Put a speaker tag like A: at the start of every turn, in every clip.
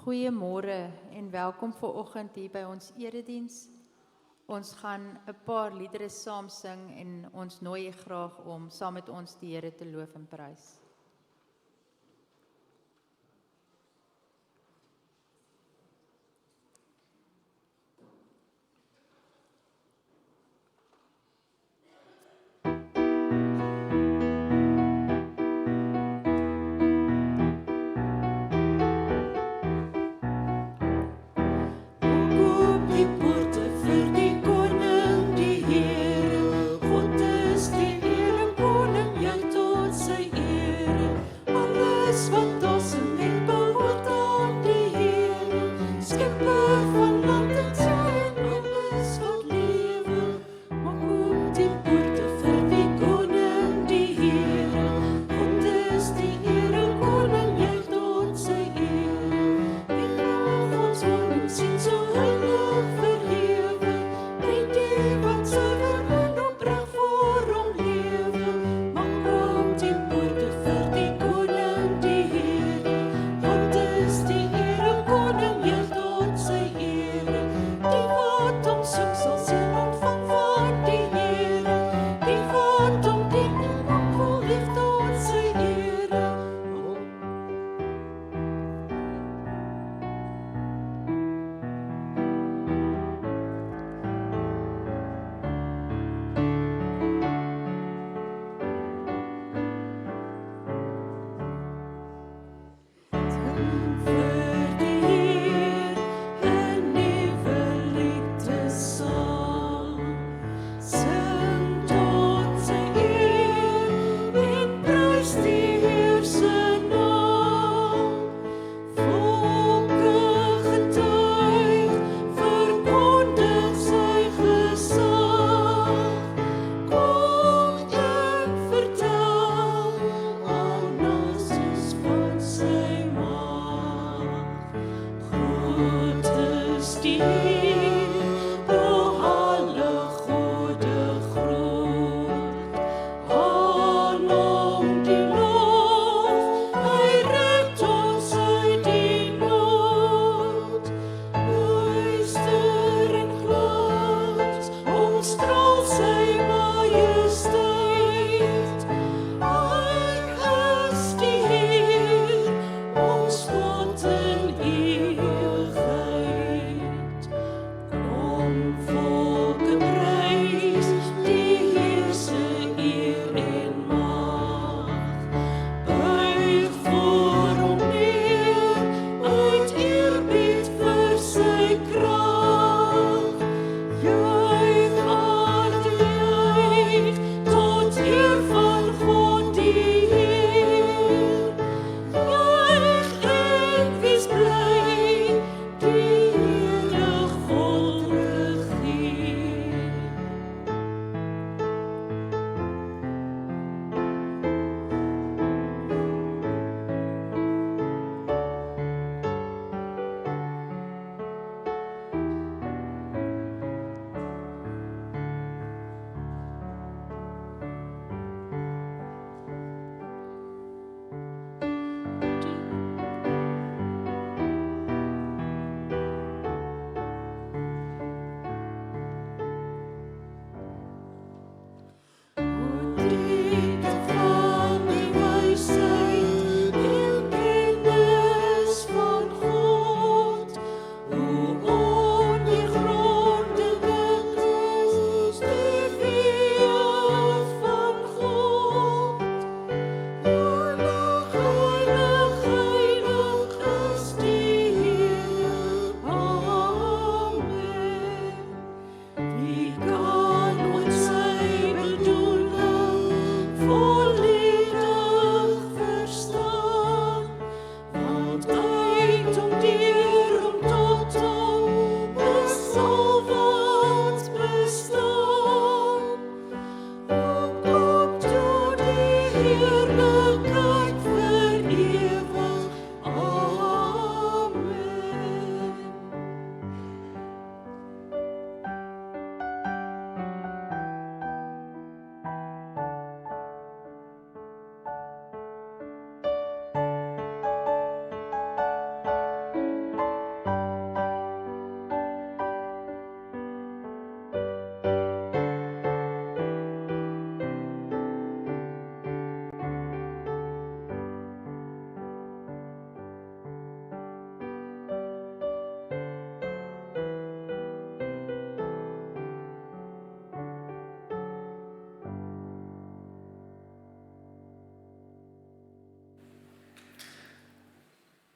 A: Goeiemôre en welkom vanoggend hier by ons erediens. Ons gaan 'n paar liedere saam sing en ons nooi u graag om saam met ons die Here te loof en prys.
B: God is die Here, koning, jou tot sy eer.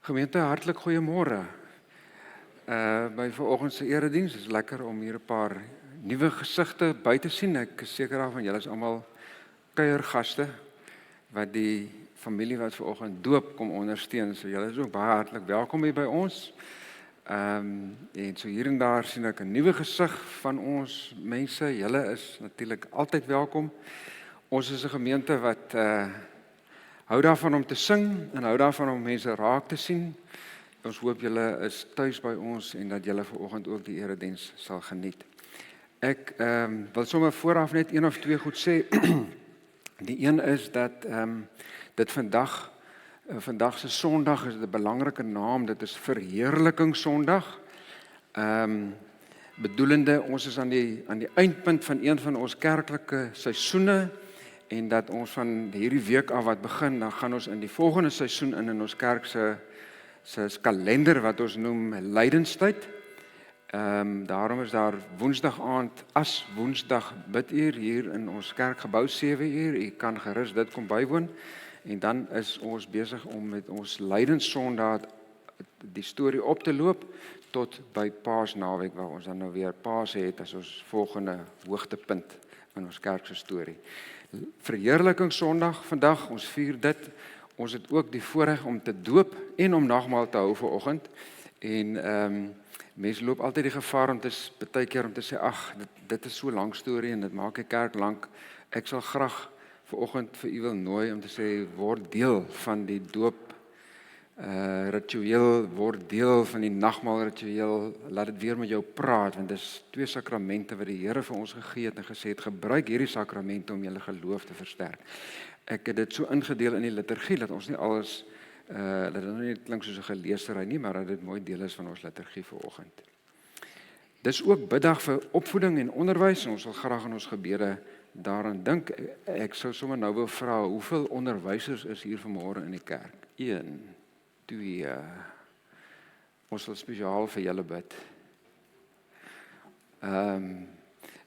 B: Gemeente, hartlik goeiemôre. By vanoggend se erediens is lekker om hier 'n paar nuwe gesigte by te sien. Ek is seker daarvan julle is almal kuiergaste wat die familie wat vanoggend doop kom ondersteun. So julle is ook baie hartlik welkom hier by ons. En so hier en daar sien ek 'n nuwe gesig van ons mense. Julle is natuurlik altyd welkom. Ons is 'n gemeente wat hou daarvan om te sing en hou daarvan om mense raak te sien. Ons hoop julle is tuis by ons en dat julle vanoggend ook die erediens sal geniet. Ek wil sommer vooraf net een of twee goed sê. Die een is dat dit vandag se Sondag is 'n belangrike naam. Dit is Verheerlikingssondag. Bedoelende ons is aan die eindpunt van een van ons kerklike seisoene. En dat ons van hierdie week af wat begin, dan gaan ons in die volgende seisoen in ons kerk se kalender wat ons noem Lydenstyd. Daarom is daar Woensdag aand as Woensdag biduur hier in ons kerkgebou 7uur. U kan gerus dit kom bywoon. En dan is ons besig om met ons Lydenssondag die storie op te loop tot by Paasnaweek waar ons dan nou weer Paas het as ons volgende hoogtepunt in ons kerk se storie. Verheerlikingssondag vandag, ons vier dit. Ons het ook die voorreg om te doop en om nagmaal te hou vanoggend. En mense loop altyd die gevaar om baie keer om te sê, ag, dit is so lank storie en dit maak die kerk lank. Ek sal graag vanoggend vir u wil nooi om te sê, word deel van die doop ritueel, word deel van die nagmaal ritueel, laat dit weer met jou praat, want dit is twee sakramente wat die Here vir ons gegee het en gesê het, gebruik hierdie sakramente om julle geloof te versterk. Ek het dit so ingedeel in die liturgie, dat ons nie alles, dat dit nie klink soos 'n geleesery nie, maar dat dit mooi deel is van ons liturgie vanoggend. Dis ook biddag vir opvoeding en onderwys, en ons sal graag in ons gebede daaraan dink. Ek sou sommer nou wil vra, hoeveel onderwysers is hier vanmôre in die kerk? 1, 2, ons sal spesiaal vir julle bid.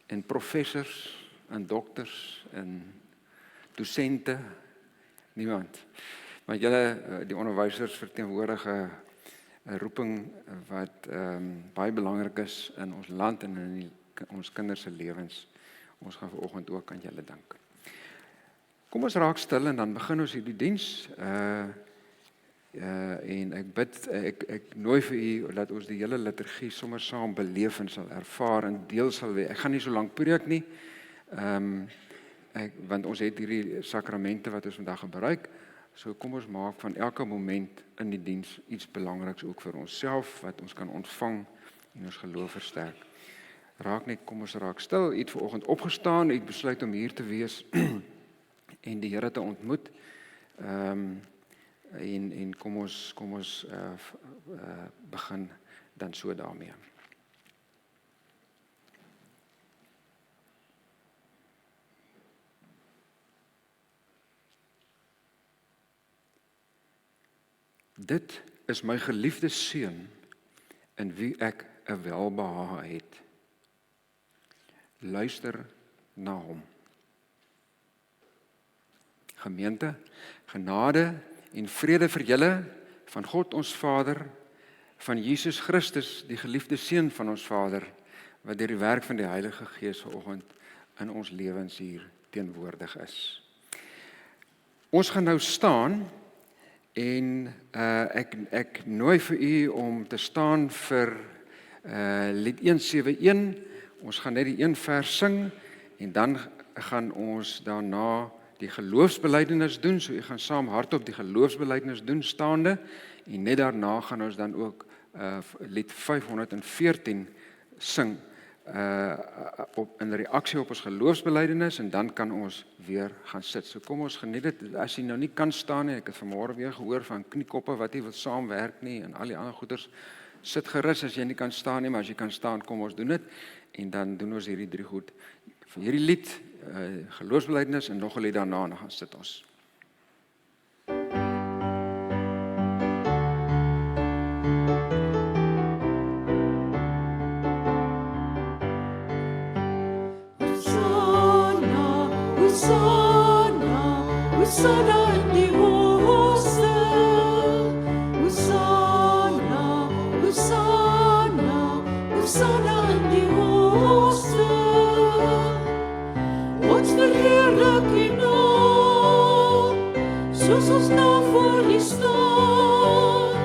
B: En professors, en dokters, en dosente, niemand. Maar julle, die onderwysers verteenwoordig 'n roeping wat baie belangrik is in ons land en in ons kinders se lewens. Ons gaan vanoggend ook aan julle dink. Kom ons raak stil en dan begin ons hierdie diens. En ek bid, ek nooi vir u dat ons die hele liturgie sommer saam beleef en sal ervaar en deel sal wees. Ek gaan nie so lank preek nie, want ons het hierdie sakramente wat ons vandag gebruik. So kom ons maak van elke moment in die diens iets belangriks ook vir onsself, wat ons kan ontvang en ons geloof versterk. Kom ons raak stil. U het vanoggend opgestaan, u het besluit om hier te wees en die Here te ontmoet. En kom ons begin dan so daarmee. Dit is my geliefde seun in wie ek 'n welbehae het. Luister na hom. Gemeente, genade en vrede vir julle van God ons Vader, van Jesus Christus, die geliefde seun van ons Vader, wat deur die werk van die Heilige Gees vanoggend in ons lewens hier teenwoordig is. Ons gaan nou staan en ek nooi vir u om te staan vir lied 171. Ons gaan net die een vers sing en dan gaan ons daarna die geloofsbelijdenis doen, so u gaan saam hardop die geloofsbelijdenis doen staande, en net daarna gaan ons dan ook lied 514 sing, in reaksie op ons geloofsbelijdenis, en dan kan ons weer gaan sit. So kom ons geniet dit, as jy nou nie kan staan nie, ek het vanmôre weer gehoor van kniekoppe wat nie wil saamwerk nie, en al die ander goeders, sit gerus as jy nie kan staan nie, maar as jy kan staan, kom ons doen dit, en dan doen ons hierdie 3 goed, vir hierdie lied, geloofsbelijdenis en nog 'n lied daarna, en dan gaan sit ons.
C: Hosanna, Hosanna, Hosanna in die hoogste, Hosanna. Hosanna in die hoogste. Ons verheerlik U naam, soos ons nou voor U staan.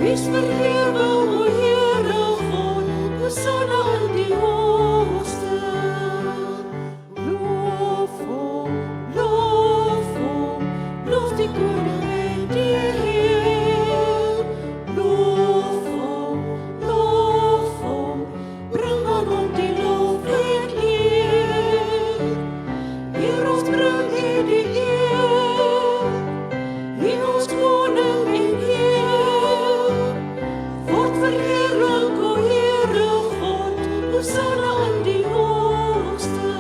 C: Wees verhewe, o Here God, Hosanna in die hoogste. Loof hom, loof die koning en die Heer. Loof hom, bring aan hom die lof en eer. Heer, ons bring U die eer, U ons koning en Heer. Word verheerlik, o Here God, Hosanna in die hoogste.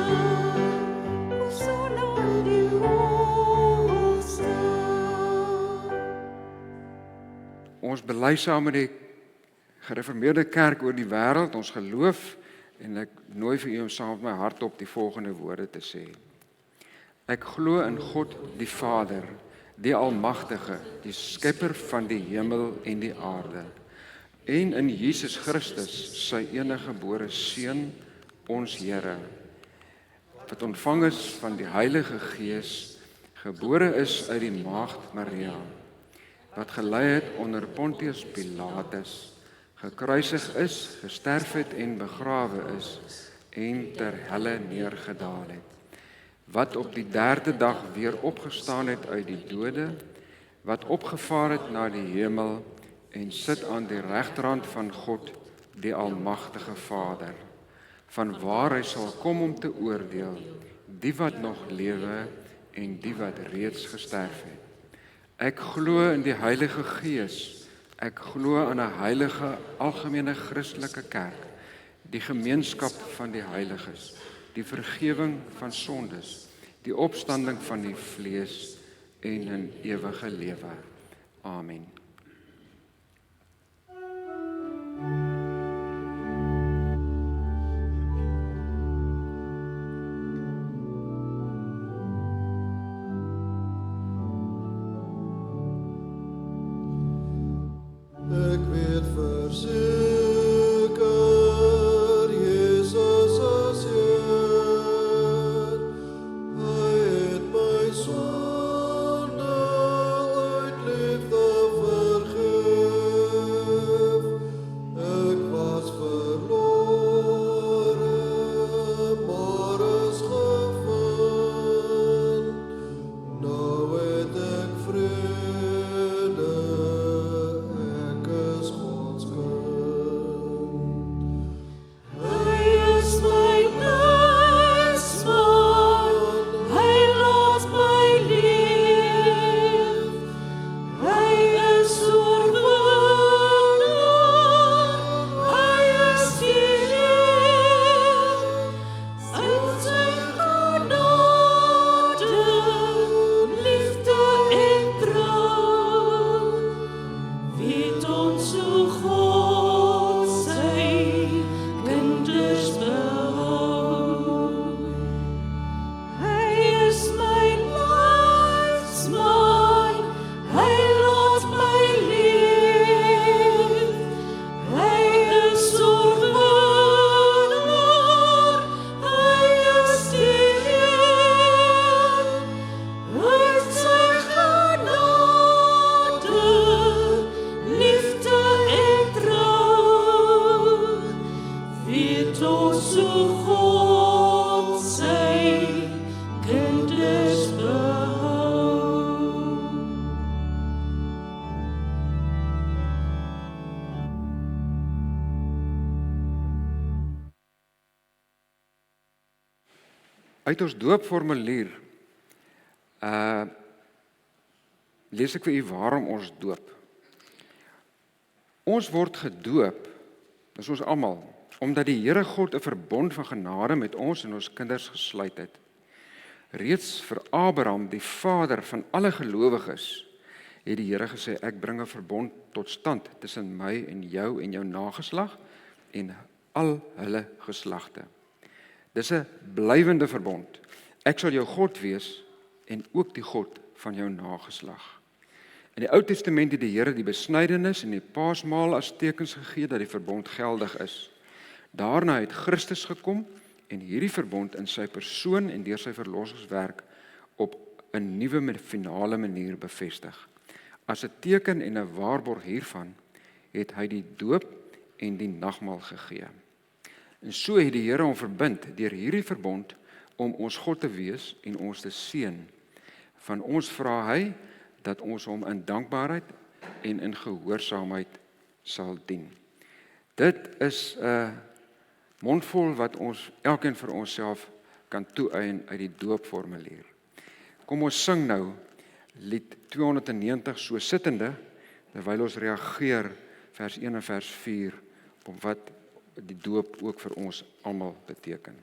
C: Hosanna in die hoogste.
B: Ons bely saam met die gereformeerde kerk oor die wêreld, ons geloof, en ek nooi vir u om saam met my hardop die volgende woorde te sê. Ek glo in God die Vader, die Almagtige, die skepper van die hemel en die aarde, en in Jesus Christus, sy eniggebore Seun, ons Here, wat ontvang is van die Heilige Gees, gebore is uit die maagd Maria, wat gelei het onder Pontius Pilatus, gekruisig is, gesterf het en begrawe is, en ter helle neergedaal het, wat op die 3de dag weer opgestaan het uit die dode, wat opgevaar het na die hemel, en sit aan die regterhand van God, die Almagtige Vader, van waar hy sal kom om te oordeel, die wat nog lewe, en die wat reeds gesterf het. Ek glo in die Heilige Gees, ek glo aan 'n heilige, algemene Christelike kerk, die gemeenskap van die heiliges, die vergifnis van sondes, die opstanding van die vlees en 'n ewige lewe. Amen.
D: Ek weet verseker, Jesus is Heer. Hy het my sonde uit liefde vergeef. Ek was verlore, maar is gevind. Nou het ek vrede, ek is Gods kind.
C: Hy is my leidsman, hy laat my leef. Hy is oorwinnaar, hy is die Heer. Uit sy genade, liefde en trou, weet ons hoe God sy kinders behou. Hy is my leidsman, hy laat my leef. Hy is oorwinnaar, hy is die Heer. Uit sy genade, liefde en trou, weet ons hoe God sy kinders behou.
B: Uit ons doopformulier lees ek vir u waarom ons doop. Ons word gedoop, dis ons almal, omdat die Here God 'n verbond van genade met ons en ons kinders gesluit het. Reeds vir Abraham, die vader van alle gelowiges, het die Here gesê, ek bring 'n verbond tot stand tussen my en jou nageslag en al hulle geslagte. Dis 'n blywende verbond. Ek sal jou God wees en ook die God van jou nageslag. In die Ou Testament het die Here die besnydenis en die Paasmaal as tekens gegee dat die verbond geldig is. Daarna het Christus gekom en hierdie verbond in sy persoon en deur sy verlossingswerk op 'n nuwe finale manier bevestig. As 'n teken en 'n waarborg hiervan het hy die doop en die nagmaal gegee. En so het die Here hom verbind deur hierdie verbond om ons God te wees en ons te seën. Van ons vra hy dat ons hom in dankbaarheid en in gehoorsaamheid sal dien. Dit is 'n mondvol wat ons elkeen vir onsself kan toeëien uit die doopformulier. Kom ons sing nou lied 290 so sittende, terwyl ons reageer vers 1 en vers 4 op wat die doop ook vir ons almal beteken.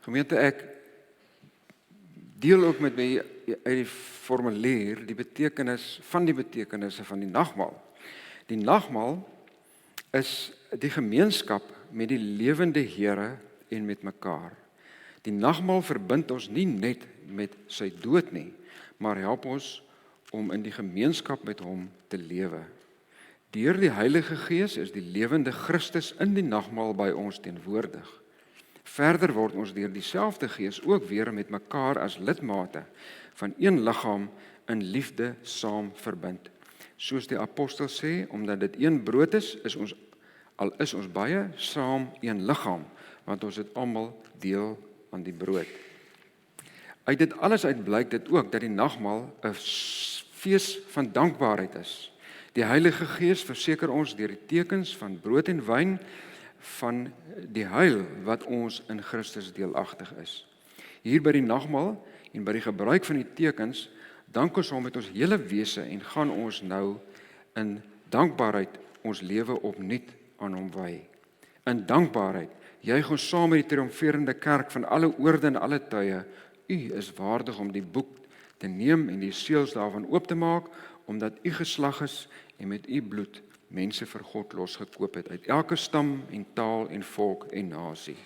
B: Gemeente, ek deel ook met my uit die formulier die betekenisse van die nagmaal. Die nagmaal is die gemeenskap met die lewende Here en met mekaar. Die nagmaal verbind ons nie net met sy dood nie, maar help ons om in die gemeenskap met hom te lewe. Deur die Heilige Gees is die lewende Christus in die nagmaal by ons teenwoordig. Verder word ons deur dieselfde Gees ook weer met mekaar as lidmate van een liggaam in liefde saam verbind. Soos die apostel sê, omdat dit een brood is ons baie saam een liggaam, want ons het almal deel aan die brood. Uit dit alles uit blyk dit ook dat die nagmaal 'n fees van dankbaarheid is. Die Heilige Gees verseker ons deur die tekens van brood en wyn van die heil wat ons in Christus deelagtig is. Hier by die nagmaal en by die gebruik van die tekens dank ons hom met ons hele wese en gaan ons nou in dankbaarheid ons lewe opnuut aan hom wy. In dankbaarheid juig ons saam met die triomferende kerk van alle oorde en alle tye. U is waardig om die boek te neem en die seels daarvan oop te maak, omdat u geslag is en met u bloed mense vir God losgekoop het uit elke stam en taal en volk en nasie.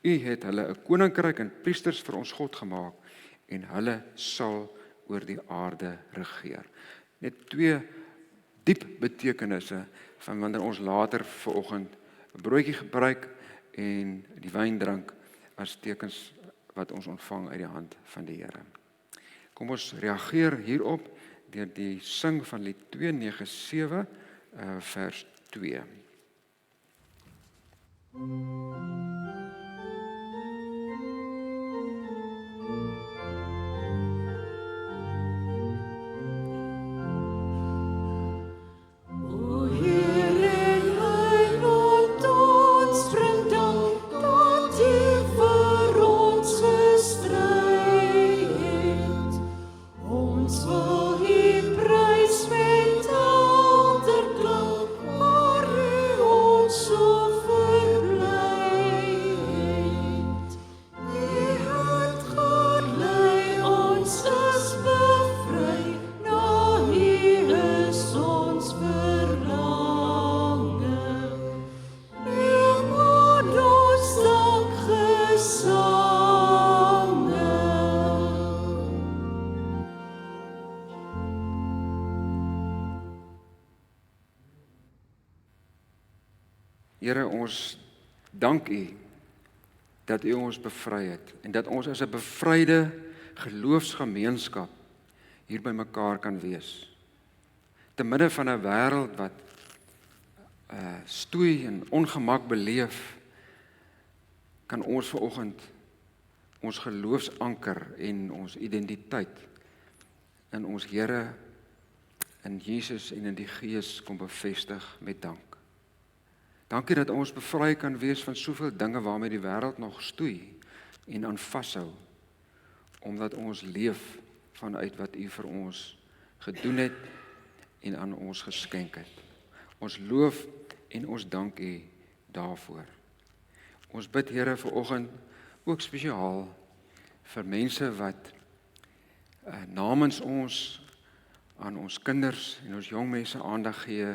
B: U het hulle 'n koninkryk en priesters vir ons God gemaak en hulle sal oor die aarde regeer. Net twee diep betekenisse van wanneer ons later vanoggend 'n broodjie gebruik en die wyn drink as tekens wat ons ontvang uit die hand van die Here. Kom ons reageer hierop deur die sing van lied 297 vers 2.
C: So verblij.
B: Here, ons dank U dat U ons bevry het en dat ons as 'n bevryde geloofsgemeenskap hier by mekaar kan wees. Te midde van 'n wêreld wat stoei en ongemak beleef, kan ons vanoggend ons geloofsanker en ons identiteit in ons Here, in Jesus en in die Gees kom bevestig met dank. Dankie dat ons bevry kan wees van soveel dinge waarmee die wêreld nog stoei en aan vashou, omdat ons leef vanuit wat U vir ons gedoen het en aan ons geskenk het. Ons loof en ons dank U daarvoor. Ons bid Here vanoggend ook spesiaal vir mense wat namens ons aan ons kinders en ons jong mense aandag gee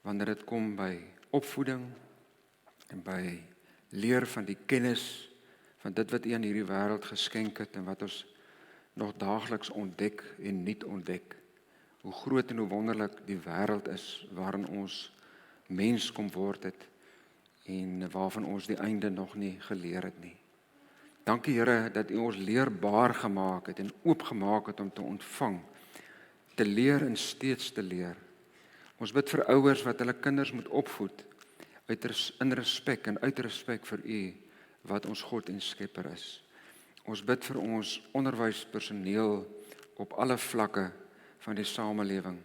B: wanneer dit kom by opvoeding en by leer van die kennis van dit wat U aan hierdie wêreld geskenk het en wat ons nog daagliks ontdek en nuut ontdek. Hoe groot en hoe wonderlik die wêreld is waarin ons mens kom word het en waarvan ons die einde nog nie geleer het nie. Dankie Here dat U ons leerbaar gemaak het en oopgemaak het om te ontvang, te leer en steeds te leer. Ons bid vir ouers wat hulle kinders moet opvoed in respek en uit respek vir U wat ons God en Skepper is. Ons bid vir ons onderwyspersoneel op alle vlakke van die samelewing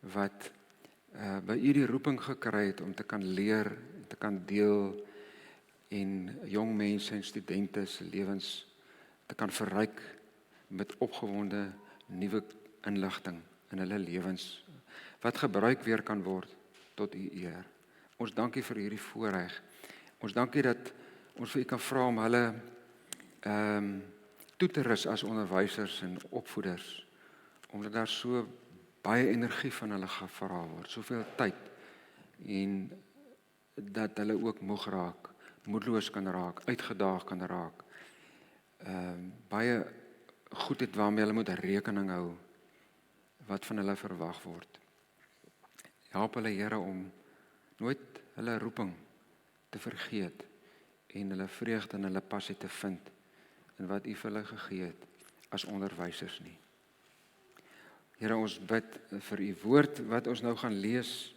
B: wat by U die roeping gekry het om te kan leer, te kan deel en jong mense en studente se lewens te kan verryk met opgewonde nuwe inligting in hulle lewens wat gebruik weer kan word tot U eer. Ons dankie vir hierdie voorreg. Ons dankie dat ons vir U kan vra om hulle toe te rus as onderwysers en opvoeders, omdat daar so baie energie van hulle gevra word, soveel tyd, en dat hulle ook moeg raak, moedeloos kan raak, uitgedaag kan raak. Baie goed het waarmee hulle moet rekening hou, wat van hulle verwag word. Help hulle Here om nooit hulle roeping te vergeet en hulle vreugde en hulle passie te vind in wat U vir hulle gegee het as onderwysers nie. Here, ons bid vir U woord wat ons nou gaan lees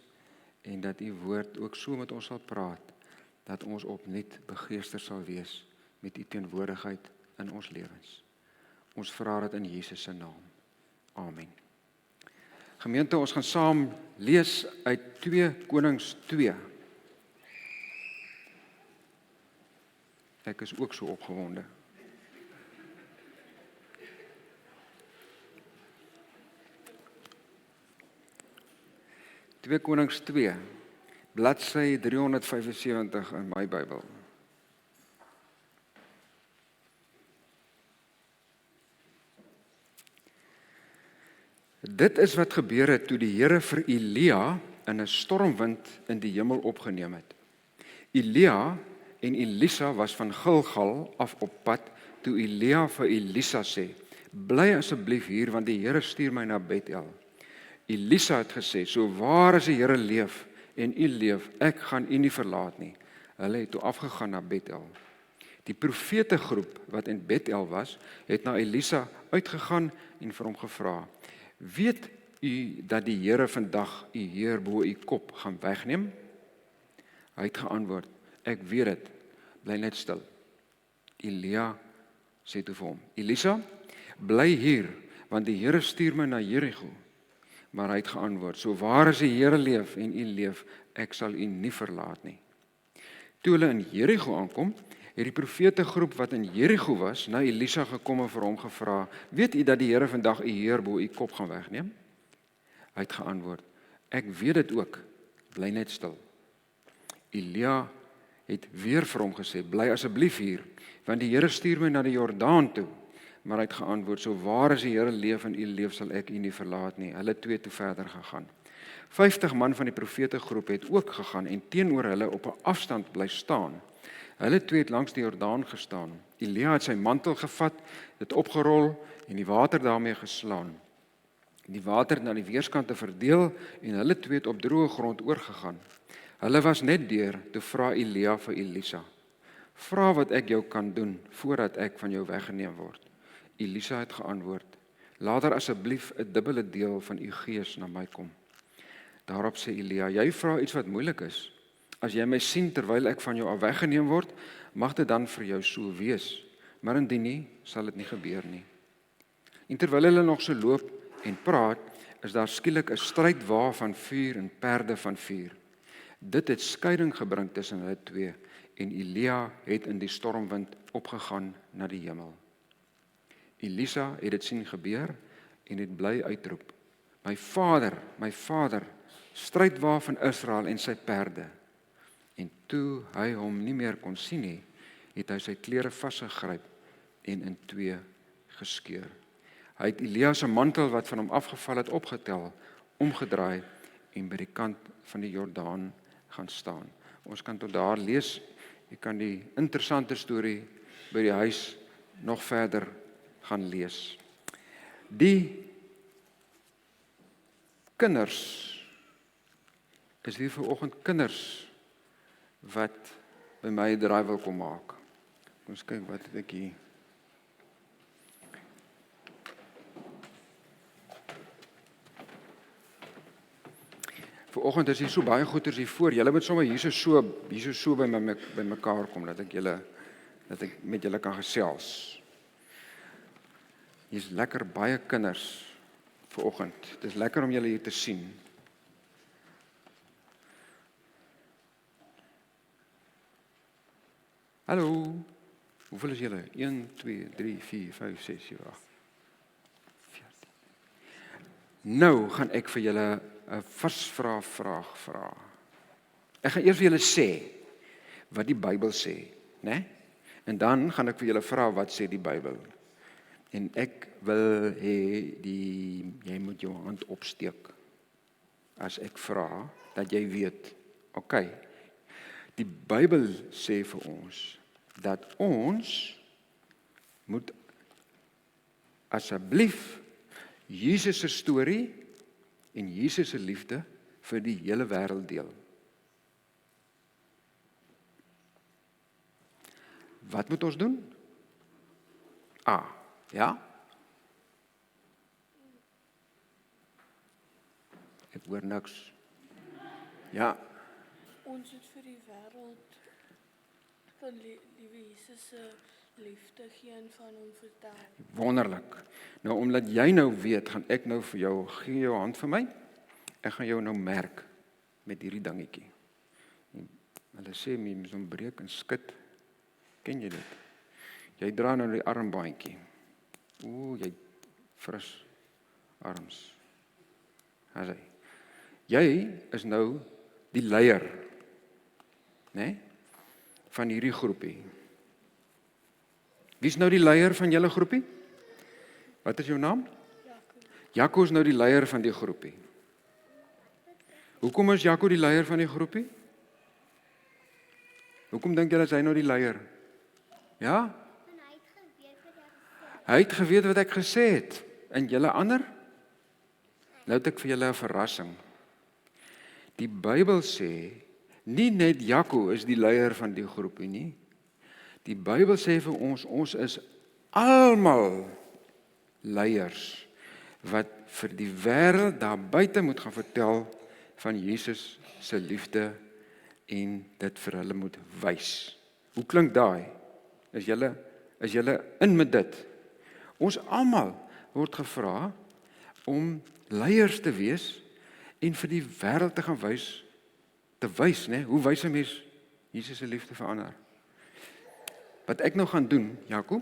B: en dat U woord ook so met ons sal praat dat ons opnuut begeester sal wees met U teenwoordigheid in ons lewens. Ons vra dit in Jesus se naam. Amen. Gemeente, ons gaan saam lees uit 2 Konings 2. Ek is ook so opgewonde. Twee Konings 2, bladsy 375 in my Bybel. Dit is wat gebeur het toe die Here vir Elia in 'n stormwind in die hemel opgeneem het. Elia en Elisa was van Gilgal af op pad toe Elia vir Elisa sê: "Bly asseblief hier want die Here stuur my na Bethel." Elisa het gesê: "So waar as die Here leef en u leef, ek gaan u nie verlaat nie." Hulle het toe afgegaan na Bethel. Die profetegroep wat in Bethel was, het na Elisa uitgegaan en vir hom gevra: "Weet u dat die Here vandag u heer bo u kop gaan wegneem?" Hy het geantwoord: "Ek weet dit, bly net stil." Elia sê toe vir hom: "Elisa, bly hier, want die Here stuur my na Jerigo." Maar hy het geantwoord: "So waar as die Here leef en u leef, ek sal u nie verlaat nie." Toe hulle in Jerigo aankom, het die profetegroep wat in Jerigo was, na Elisa gekom en vir hom gevra: "Weet u dat die Here vandag u heer bo u kop gaan wegneem?" Hy het geantwoord: "Ek weet dit ook, bly net stil." Elia het weer vir hom gesê: "Bly asseblief hier, want die Here stuur my na die Jordaan toe." Maar hy het geantwoord: "So waar as die Here leef en u leef, sal ek u nie verlaat nie." Hulle twee toe verder gegaan. 50 man van die profetegroep het ook gegaan en teenoor hulle op 'n afstand bly staan. Hulle twee het langs die Jordaan gestaan. Elia het sy mantel gevat, dit opgerol en die water daarmee geslaan. Die water het na die weerskante verdeel en hulle twee het op droë grond oorgegaan. Hulle was net deur, toe vra Elia vir Elisa, vra wat ek jou kan doen, voordat ek van jou weggeneem word. Elisa het geantwoord, laat daar asseblief 'n dubbele deel van u gees na my kom. Daarop sê Elia, jy vra iets wat moeilik is. As jy my sien terwyl ek van jou af weggeneem word, mag dit dan vir jou so wees, maar indien nie, sal dit nie gebeur nie. En terwyl hulle nog so loop en praat, is daar skielik 'n strydwa van vuur en perde van vuur. Dit het skeiding gebring tussen hulle twee, en Elia het in die stormwind opgegaan na die hemel. Elisa het dit sien gebeur en het bly uitroep, my vader, strydwa van Israel en sy perde. En toe hy hom nie meer kon sien nie, het hy sy klere vasgegryp en in twee geskeur. Hy het Elia se mantel wat van hom afgeval het opgetel, omgedraai en by die kant van die Jordaan gaan staan. Ons kan tot daar lees, jy kan die interessante storie by die huis nog verder gaan lees. Die kinders, is hier vanoggend kinders wat by my draai wil kom maak. Ons kyk wat het ek hier. Vanoggend is hier so baie goeders hier voor. Julle moet sommer hier so by mekaar kom dat ek met julle kan gesels. Hier's lekker baie kinders vanoggend. Dit is lekker om julle hier te sien. Hallo. Hoeveel is julle? 1, 2, 3, 4, 5, 6, 7, 8. 14. Nou gaan ek vir julle 'n vasvraag vra. Ek gaan eers vir julle sê wat die Bybel sê, né? En dan gaan ek vir julle vra wat sê die Bybel. En ek wil hê jy moet jou hand opsteek as ek vra dat jy weet. Okay. Die Bybel sê vir ons dat ons moet asseblief Jesus se storie en Jesus se liefde vir die hele wêreld deel. Wat moet ons doen? Ja? Ek hoor niks. Ja.
C: Ons het vir die wêreld van liewe Jesus se liefde gee en van hom vertel.
B: Wonderlik. Nou omdat jy nou weet, gaan ek nou vir jou gee jou hand vir my. Ek gaan jou nou merk met hierdie dingetjie. En hulle sê jy moet hom breek en skud. Ken jy dit? Jy dra nou die armbandjie. Jy fris arms. As jy is nou die leier, né? Van hierdie groepie. Wie is nou die leier van julle groepie? Wat is jou naam? Jaco is nou die leier van die groepie. Hoekom is Jaco die leier van die groepie? Hoekom dink julle is hy nou die leier? Ja? Hy het geweet wat ek gesê het. En julle ander? Nou het ek vir julle 'n verrassing. Die Bybel sê, nie net Jaco is die leier van die groepie nie. Die Bybel sê vir ons is almal leiers wat vir die wêreld daar buite moet gaan vertel van Jesus se liefde en dit vir hulle moet wys. Hoe klink daai? Is julle in met dit? Ons almal word gevra om leiers te wees en vir die wêreld te gaan wys, né? Hoe wys 'n mens Jesus se liefde vir ander? Wat ek nou gaan doen, Jaco,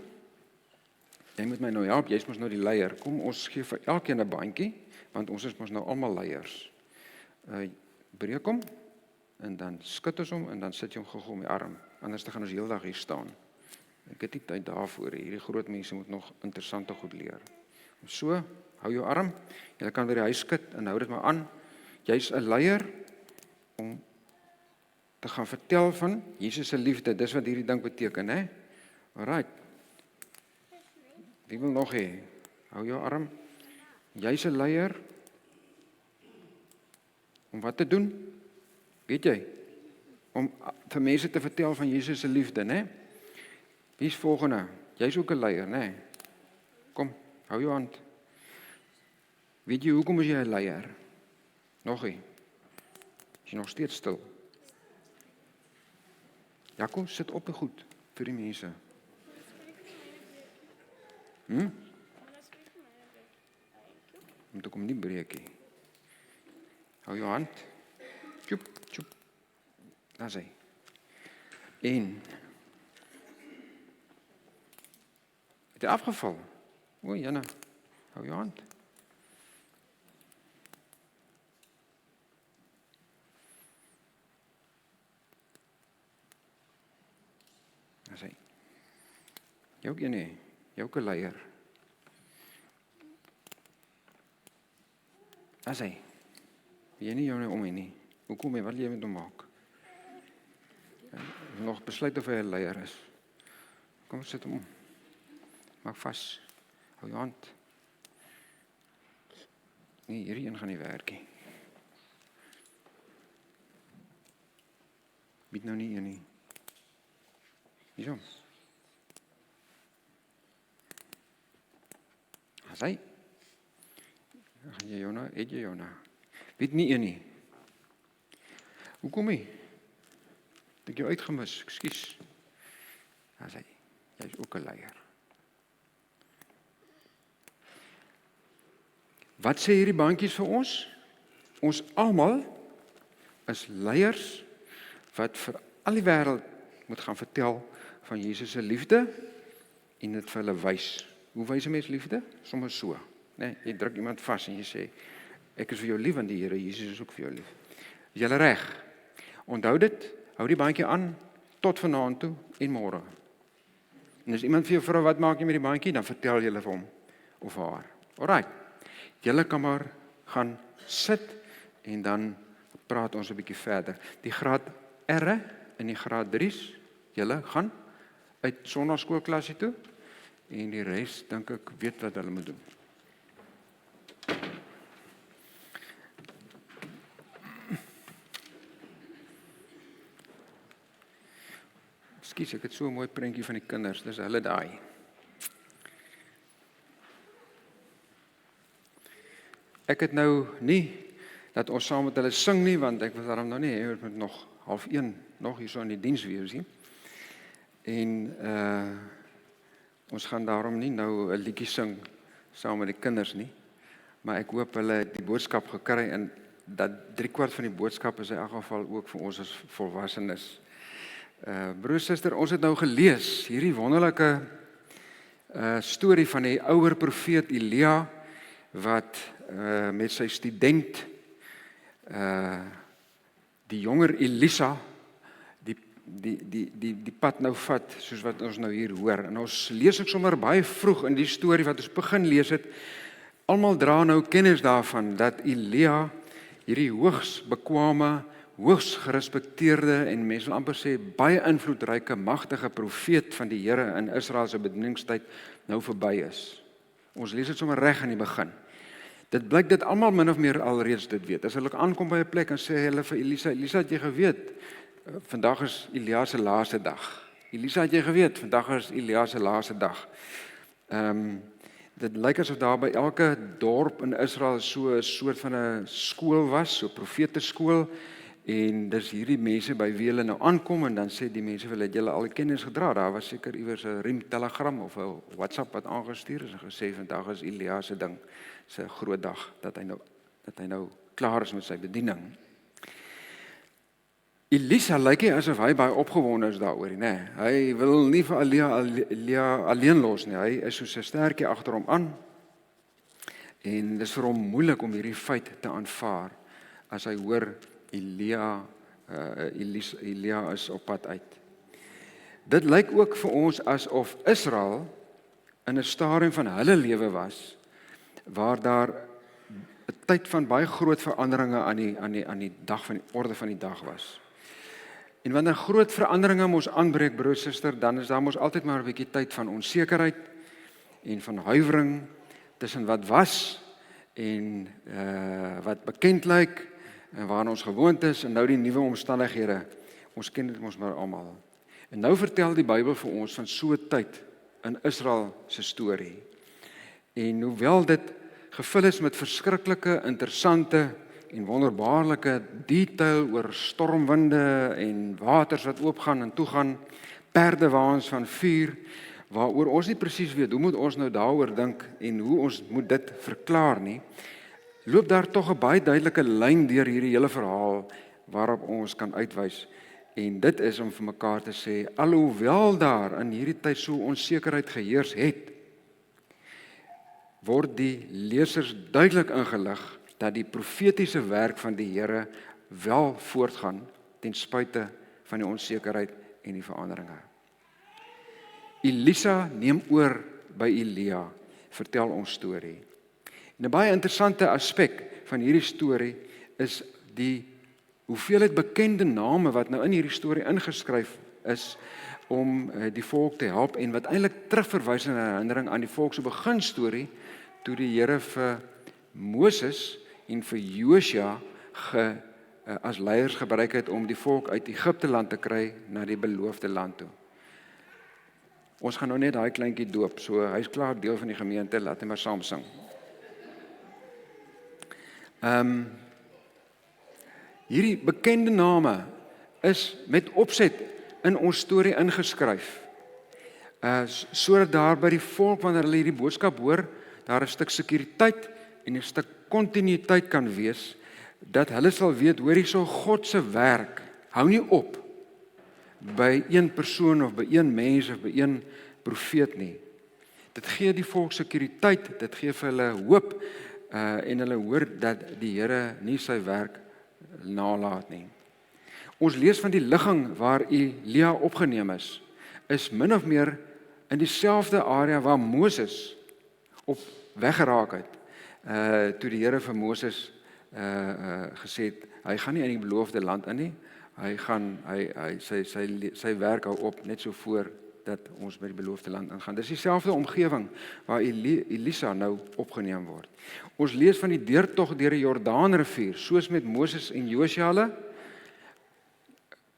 B: jy moet my nou help, jy's mos nou die leier. Kom, ons gee vir elkeen 'n bandjie, want ons is mos nou almal leiers. Breek hom, en dan skud ons hom, en dan sit jy hom gou om die arm. Anders dan gaan ons heeldag hier staan. Ek het nie tyd daarvoor, hierdie groot mense moet nog interessante goed leer. So, hou jou arm, jy kan weer die huis skud, en hou dit maar aan. Jy's 'n leier, om te gaan vertel van Jesus se liefde, dis wat hierdie ding beteken, hè? Alright. Wie wil nog hê? Hou jou arm. Jy's 'n leier. Om wat te doen? Weet jy? om vir mense te vertel van Jesus se liefde, né? Wie is volgende? Jy's ook 'n leier, né? Kom, hou jou hand. Weet jy hoekom is jy 'n leier? Nogie. Is jy nog steeds stil? Jaco, sit op en goed vir die mense. Moet ek hom nie breek nie. Hou jou hand. Tjoep, tjoep. Daar sê. En. Het jy afgeval? O, Jana. Hou jou hand. Daar sê. Jy ook nie. Jy ook 'n leier. Daar sê. Jy nie jou nie om nie. Hoekom jy, wat jy met hom maak? Nog besluit of hy 'n leier is. Kom sit hom om. Maak vas. Hou jou hand. Nee, hierdie een gaan nie werk nie. Bied nou nie een nie. Hierso. Asai. Gaan jy jou nou, eet jy jou nou. Bied nie een nie. Hoekom nie? Het ek jou uitgemis, ekskuus. Asai. Jy's ook 'n leier. Wat sê hierdie bandjies vir ons? Ons almal is leiers wat vir al die wêreld moet gaan vertel van Jesus se liefde en dit vir hulle wys. Hoe wys 'n mens liefde? Sommige so, né? Jy druk iemand vas en jy sê ek is vir jou lief want die Here Jesus is ook vir jou lief. Is jy reg? Onthou dit, hou die bandjie aan tot vanaand toe en môre. En as iemand vir jou vra wat maak jy met die bandjie, dan vertel jy vir hom of haar. Alrite. Julle kan maar gaan sit en dan praat ons 'n bietjie verder. Die graad R en die graad 3's, julle gaan uit sonnaarskoolklasie toe en die res dink ek weet wat hulle moet doen. Skus, ek het so 'n mooi prentjie van die kinders, dis hulle daai. Ek het nou nie dat ons saam met hulle sing nie, want ek was daarom nou nie, ek moet nog 12:30 nog hier so in die diens wees nie. En ons gaan daarom nie nou 'n liedjie sing saam met die kinders nie, maar ek hoop hulle het die boodskap gekry en dat 3/4 van die boodskap is in elk geval ook vir ons as volwassenes. Broer, suster, ons het nou gelees hierdie wonderlike storie van die ouer profeet Elia wat met sy student die jonger Elisa die pad nou vat soos wat ons nou hier hoor. En ons lees ek sommer baie vroeg in die storie wat ons begin lees het. Almal dra nou kennis daarvan dat Elia hierdie hoogs bekwame, hoogs gerespekteerde en mense wil amper sê baie invloedryke, magtige profeet van die Here in Israel se bedieningstyd nou verby is. Ons lees dit sommer reg aan die begin. Dit blyk dat almal min of meer alreeds dit weet. As hulle aankom by 'n plek en sê hulle vir Elisa, Elisa, het jy geweet, vandag is Elia se laaste dag. Elisa, het jy geweet, vandag is Elia se laaste dag. Dit lyk asof daar by elke dorp in Israel so 'n soort van 'n skool was, so 'n profeteskool, en dis hierdie mense by wie hulle nou aankom en dan sê die mense vir hulle, het julle al die kennis gedra? Daar was seker iewers 'n riemtelegram of 'n WhatsApp wat aangestuur is en gesê vandag is Elia se ding, se groot dag dat hy nou klaar is met sy bediening. Elisa lyk nie asof hy baie opgewonde is daaroor nie. Hy wil nie vir Elia alleen los nie. Hy is soos 'n stertjie agter hom aan. En dis vir hom moeilik om hierdie feit te aanvaar as hy hoor Elia is op pad uit. Dit lyk ook vir ons asof Israel in 'n stadium van hulle lewe was waar daar 'n tyd van baie groot veranderinge aan die dag van die orde van die dag was. En wanneer groot veranderinge mos aanbreek, broer, suster, dan is daar mos altyd maar 'n bietjie tyd van onsekerheid en van huiwering tussen wat was en wat bekend lyk en waarna ons gewoond is en nou die nuwe omstandighede Ons ken dit mos maar almal. En nou vertel die Bybel vir ons van so 'n tyd in Israel se storie. En hoewel dit gevul is met verskriklike, interessante en wonderbaarlike detail oor stormwinde en waters wat oopgaan en toegaan, perdewaans van vuur, waaroor ons nie presies weet hoe moet ons nou daaroor dink en hoe ons moet dit verklaar nie, loop daar tog 'n baie duidelike lyn deur hierdie hele verhaal waarop ons kan uitwys. En dit is om vir mekaar te sê, alhoewel daar in hierdie tyd so onsekerheid geheers het, word die lesers duidelik ingelig dat die profetiese werk van die Here wel voortgaan ten spyte van die onsekerheid en die veranderinge. Elisa neem oor by Elia, vertel ons storie. En 'n baie interessante aspek van hierdie storie is die hoeveelheid bekende name wat nou in hierdie storie ingeskryf is om die volk te help en wat eintlik terugverwys in herinnering aan die volk se beginstorie toe die Here vir Moses en vir Josua as leiers gebruik het om die volk uit Egipte land te kry na die beloofde land toe. Ons gaan nou net daai kleintjie doop, so hy's klaar deel van die gemeente, laat hom maar saam sing. Hierdie bekende name is met opset in ons storie ingeskryf. Sodat daar by die volk, wanneer hulle hierdie boodskap hoor, daar 'n stuk sekuriteit en 'n stuk kontinuïteit kan wees, dat hulle sal weet, hoor hierso, God se werk hou nie op by een persoon of by een mens of by een profeet nie. Dit gee die volk sekuriteit, dit gee vir hulle hoop en hulle hoor dat die Here nie sy werk nalat nie. Ons lees van die ligging waar Elia opgeneem is min of meer in dieselfde area waar Moses op weggeraak het, toe die Here vir Moses gesê het, hy gaan nie in die beloofde land in nie, sy werk hou op net so voor dat ons by die beloofde land ingaan. Dis dieselfde omgewing waar Elisa nou opgeneem word. Ons lees van die deurtog deur die Jordaanrivier, soos met Moses en Josua,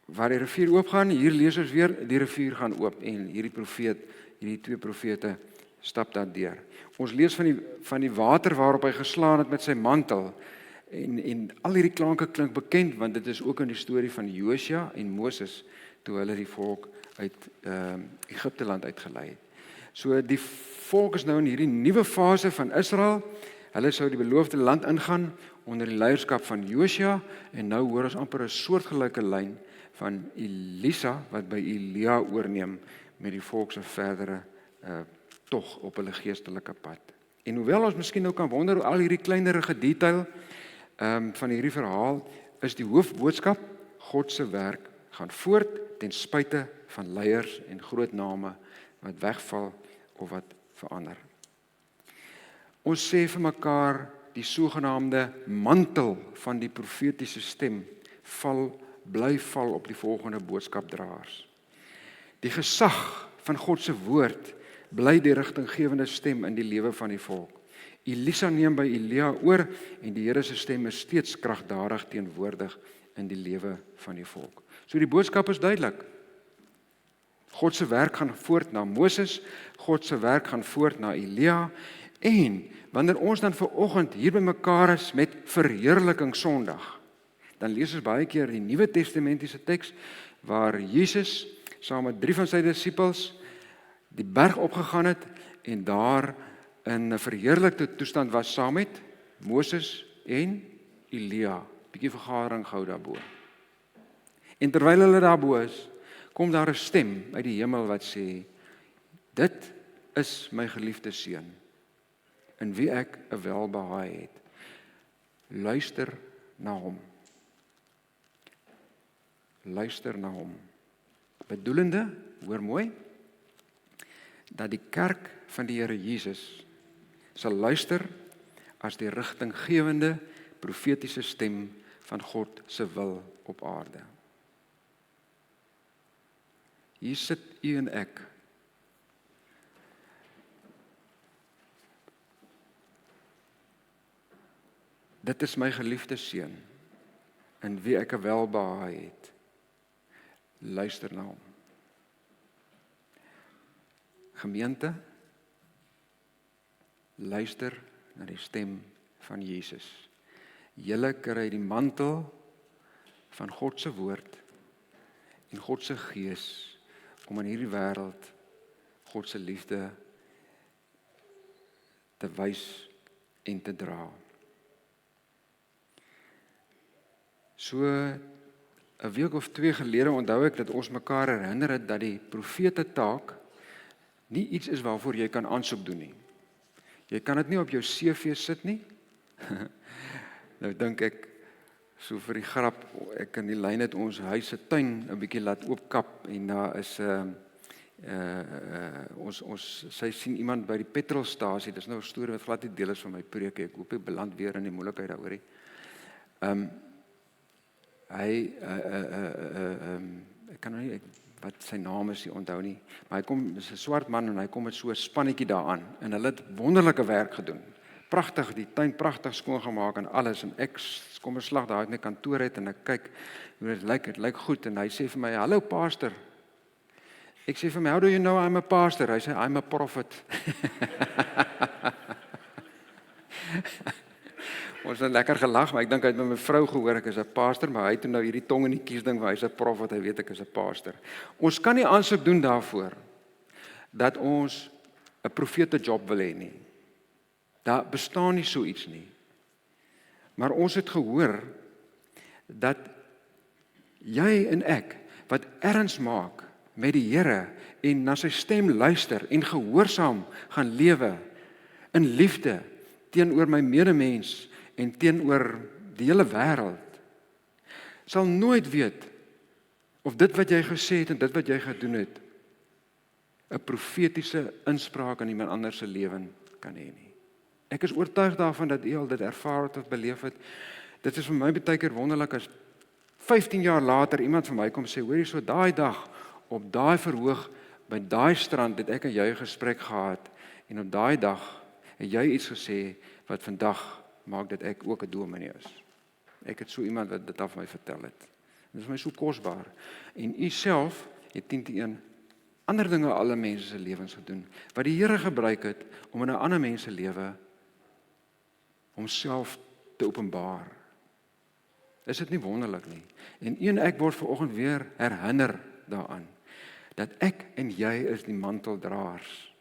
B: waar die rivier oopgaan, hier lees ons weer, die rivier gaan oop en hierdie twee profete stap daar deur. Ons lees van die water waarop hy geslaan het met sy mantel, en al hierdie klanke klink bekend, want dit is ook in die storie van Josua en Moses, toe hulle die volk uit Egipte land uitgelei het. So die volk is nou in hierdie nuwe fase van Israel, hulle sou die beloofde land ingaan, onder die leierskap van Josua, en nou hoor ons amper 'n soortgelyke lyn van Elisa, wat by Elia oorneem, met die volk se verdere tog op hulle geestelike pad. En hoewel ons miskien nou kan wonder oor al hierdie kleinerige detail van hierdie verhaal, is die hoofboodskap, God se werk gaan voort ten spyte van leiers en groot name wat wegval of wat verander. Ons sê vir mekaar, die sogenaamde mantel van die profetiese stem bly val op die volgende boodskapdraers. Die gesag van God se woord bly die rigtinggewende stem in die lewe van die volk. Elisa neem by Elia oor en die Here se stem is steeds kragtadig teenwoordig in die lewe van die volk. So die boodskap is duidelik. God se werk gaan voort na Moses, God se werk gaan voort na Elia, en wanneer ons dan vanoggend hier by mekaar is met verheerliking Sondag, dan lees ons baie keer die Nuwe Testamentiese teks waar Jesus saam met 3 van sy disippels die berg opgegaan het en daar in 'n verheerlikte toestand was saam met Moses en Elia. Bietjie vergadering gehou daarbo. En terwyl hulle daarbo is, kom daar 'n stem uit die hemel wat sê, dit is my geliefde seun, in wie ek 'n welbehae het. Luister na hom. Luister na hom. Bedoelende, hoor mooi, dat die kerk van die Here Jesus sal luister as die rigtinggewende profetiese stem van God se wil op aarde. Hier sit u en ek. Dit is my geliefde seun, in wie ek 'n welbehae het. luister na hom. Gemeente, luister na die stem van Jesus. Julle kry die mantel van God se woord en God se gees om in hierdie wêreld God se liefde te wys en te dra. So 'n week of 2 gelede onthou ek dat ons mekaar herinner het dat die profete taak nie iets is waarvoor jy kan aansoek doen nie. Jy kan dit nie op jou CV sit nie. Nou dink ek, so vir die grap, ek in die lyn het ons huis se tuin 'n bietjie laat oopkap en daar is sy sien iemand by die petrolstasie. Dis nou 'n storie wat glad nie deel is van my preek. Ek hoop ek beland weer in die moeilikheid daaroor. Ek kan nou nie wat sy naam is, nie onthou nie, maar hy kom, dis 'n swart man en hy kom met so 'n spannetjie daaraan en hulle het wonderlike werk gedoen. Pragtig, die tuin pragtig skoon gemaak en alles, en ek kom 'n slag daar uit my kantoor uit en ek kyk hoe dit lyk goed en hy sê vir my, "Hallo pastor." Ek sê vir my, "How do you know I'm a pastor?" Hy sê, "I'm a prophet." Ons het lekker gelag, maar ek dink hy het met my vrou gehoor ek is 'n pastor, maar hy het nou hierdie tong in die kies ding waar hy's 'n prophet, hy weet ek is 'n pastor. Ons kan nie aansoek doen daarvoor dat ons 'n profete job wil hê nie. Daar bestaan nie so iets nie. Maar ons het gehoor dat jy en ek wat erns maak met die Here en na sy stem luister en gehoorsaam gaan lewe in liefde teenoor my medemens en teenoor die hele wêreld, sal nooit weet of dit wat jy gesê het en dit wat jy gedoen het 'n profetiese inspraak in iemand anders se lewe kan hê nie. Ek is oortuig daarvan dat u al dit ervaar het of beleef het. Dit is vir my baie keer wonderlik as 15 jaar later iemand vir my kom sê, "Hoor jy so daai dag op daai verhoog by daai strand het ek en jy 'n gesprek gehad en op daai dag het jy iets gesê wat vandag maak dat ek ook 'n dominee is." Ek het so iemand wat dit af my vertel het. Dit is my so kosbaar. En u self het 10-1 ander dinge alle mense se lewens gedoen wat die Here gebruik het om in 'n ander mens se lewe homself te openbaar. Is dit nie wonderlik nie? En ek word vanoggend weer herinner daaraan dat ek en jy is die manteldraers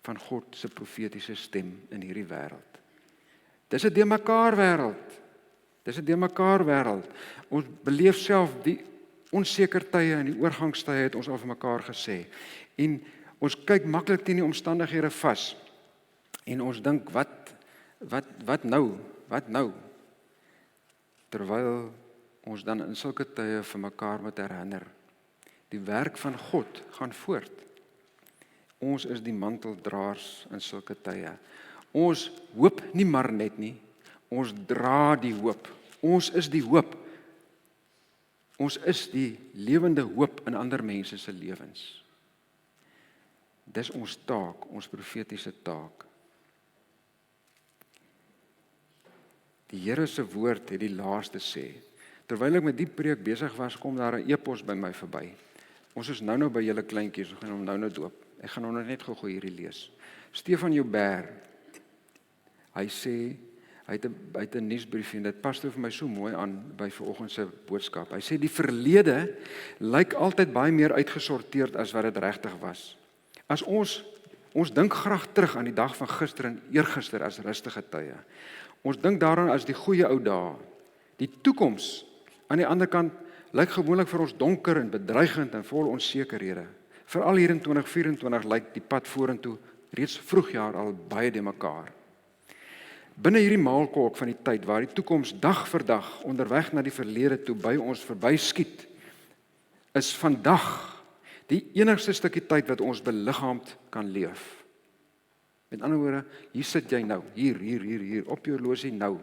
B: van God se profetiese stem in hierdie wêreld. Dis 'n deurmekaar wêreld. Dis 'n deurmekaar wêreld. Ons beleef self die onseker tye en die oorgangstye het ons al vir mekaar gesê. En ons kyk maklik teen die omstandighede vas. En ons dink wat nou? Terwyl ons dan in sulke tye vir mekaar moet herinner. Die werk van God gaan voort. Ons is die manteldraers in sulke tye. Ons hoop nie maar net nie, ons dra die hoop. Ons is die hoop. Ons is die lewende hoop in ander mense se lewens. Dis ons taak, ons profetiese taak. Die Here se woord het die laaste sê. Terwyl ek met die preek besig was, kom daar 'n e-pos by my verby. Ons is nou by julle kleintjies, ons gaan hom nou doop. Ek gaan hom net gou hierdie lees. Stefan Joubert, hy sê, hy het 'n nuusbrief en dit pas vir my so mooi aan by vanoggend se boodskap. Hy sê die verlede lyk altyd baie meer uitgesorteerd as wat dit regtig was. As ons dink graag terug aan die dag van gister en eergister as rustige tye. Ons dink daaraan as die goeie ou dae. Die toekoms aan die ander kant lyk gewoonlik vir ons donker en bedreigend en vol onsekerhede. Veral hier in 2024 lyk die pad vorentoe reeds vroegjaar al baie de mekaar. Binne hierdie maalkolk van die tyd waar die toekoms dag vir dag onderweg na die verlede toe by ons verbyskiet, is vandag die enigste stukkie tyd wat ons beliggaamd kan leef. Met ander woorde, hier sit jy nou, hier op jou horlosie nou.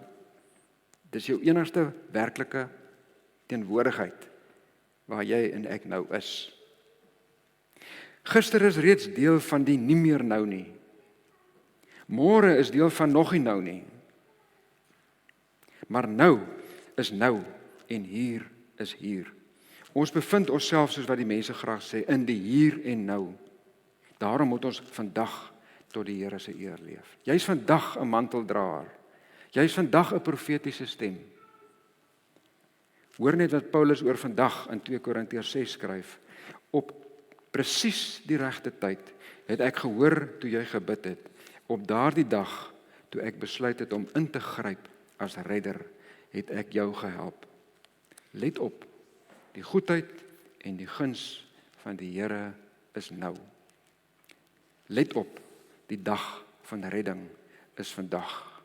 B: Dis jou enigste werklike teenwoordigheid waar jy en ek nou is. Gister is reeds deel van die nie meer nou nie. Môre is deel van nog nie nou nie. Maar nou is nou en hier is hier. Ons bevind onsself, soos wat die mense graag sê, in die hier en nou. Daarom moet ons vandag tot die Here se eer leef. Jy's vandag 'n manteldraer. Jy's vandag 'n profetiese stem. Hoor net wat Paulus oor vandag in 2 Korintiërs 6 skryf. Op presies die regte tyd het ek gehoor toe jy gebid het. Op daardie dag, toe ek besluit het om in te gryp as redder, het ek jou gehelp. Let op, die goedheid en die guns van die Here is nou. Let op, die dag van redding is vandag.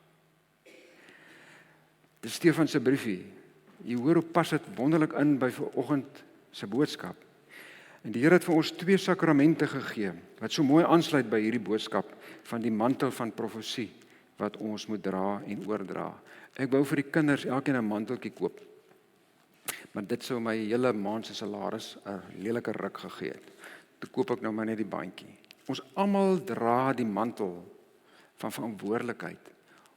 B: Dis Stefan se briefie. Jy hoor hoe pas dit wonderlik in by vanoggend se boodskap. En die Here het vir ons 2 sakramente gegee wat so mooi aansluit by hierdie boodskap van die mantel van profesie wat ons moet dra en oordra. Ek wou vir die kinders elkeen 'n manteltjie koop. Maar dit sou my hele maand se salaris 'n lelike ruk gegee het. Toe koop ek nou maar net die bandjie. Ons almal dra die mantel van verantwoordelikheid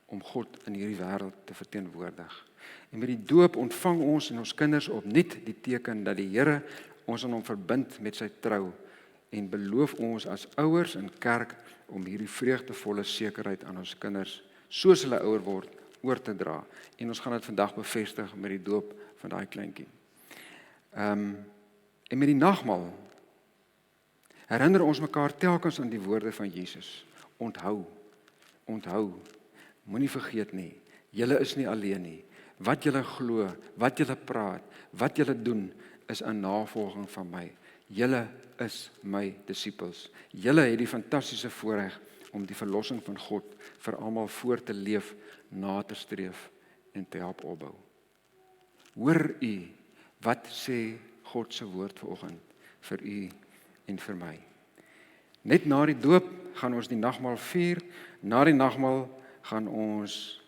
B: om God in hierdie wêreld te verteenwoordig. En met die doop ontvang ons en ons kinders opnuut die teken dat die Here ons aan hom verbind met sy trou en beloof ons as ouers in kerk om hierdie vreugdevolle sekerheid aan ons kinders, soos hulle ouer word, oor te dra. En ons gaan dit vandag bevestig met die doop van daai kleintjie. En met die nagmaal herinner ons mekaar telkens aan die woorde van Jesus. Onthou, moenie vergeet nie, julle is nie alleen nie. Wat julle glo, wat julle praat, wat julle doen, is 'n navolging van my. Julle is my disippels. Julle het die fantastiese voorreg om die verlossing van God vir almal voor te leef, na te streef en te help opbou. Hoor u, wat sê God se woord vanoggend vir u en vir my? Net na die doop gaan ons die nagmaal vier. Na die nagmaal gaan ons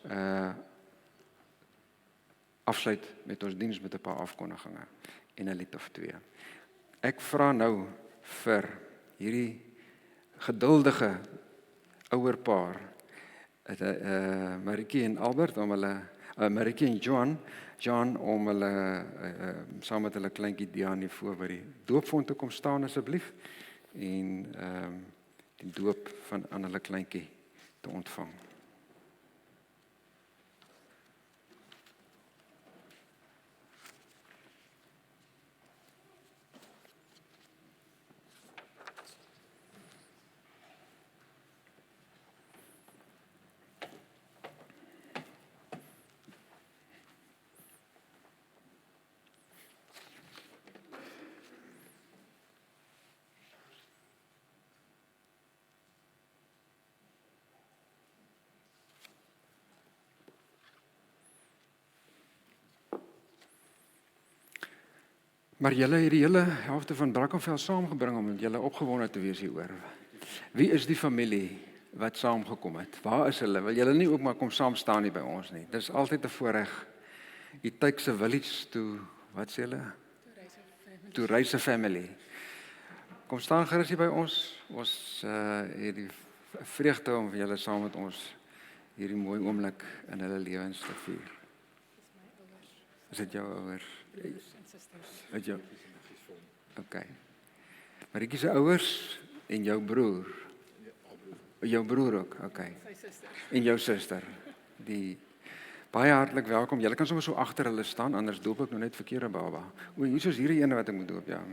B: afsluit met ons diens met 'n paar afkondigings en 'n lied of 2. Ek vra nou vir hierdie geduldige ouer paar, Maritjie en Albert, om hulle Maritjie en John om hulle saam met hulle kleintjie Diani voor by die doopfont te kom staan asseblief en die doop van aan hulle kleintjie te ontvang. Maar julle het die hele helfte van Brackenfell saamgebring om julle opgewonde te wees hieroor. Wie is die familie wat saamgekom het? Waar is hulle? Wil julle nie ook maar kom saam staan hier by ons nie? Dis altyd 'n voorreg. It takes a village to, wat sê hulle? To raise a family. Kom staan gerus hier by ons. Ons het die vreugde om julle saam met ons hierdie mooi oomblik in hulle lewens te vier. Is dit jou ouers? Weet jy? Okay. Maritjie se ouers en jou broer. Jou broer ook, okay. En jou suster. Die baie hartlik welkom. Julle kan sommer so agter hulle staan, anders doop ek nou net verkeerde baba. O, hier is hierdie ene wat ek moet doop, ja.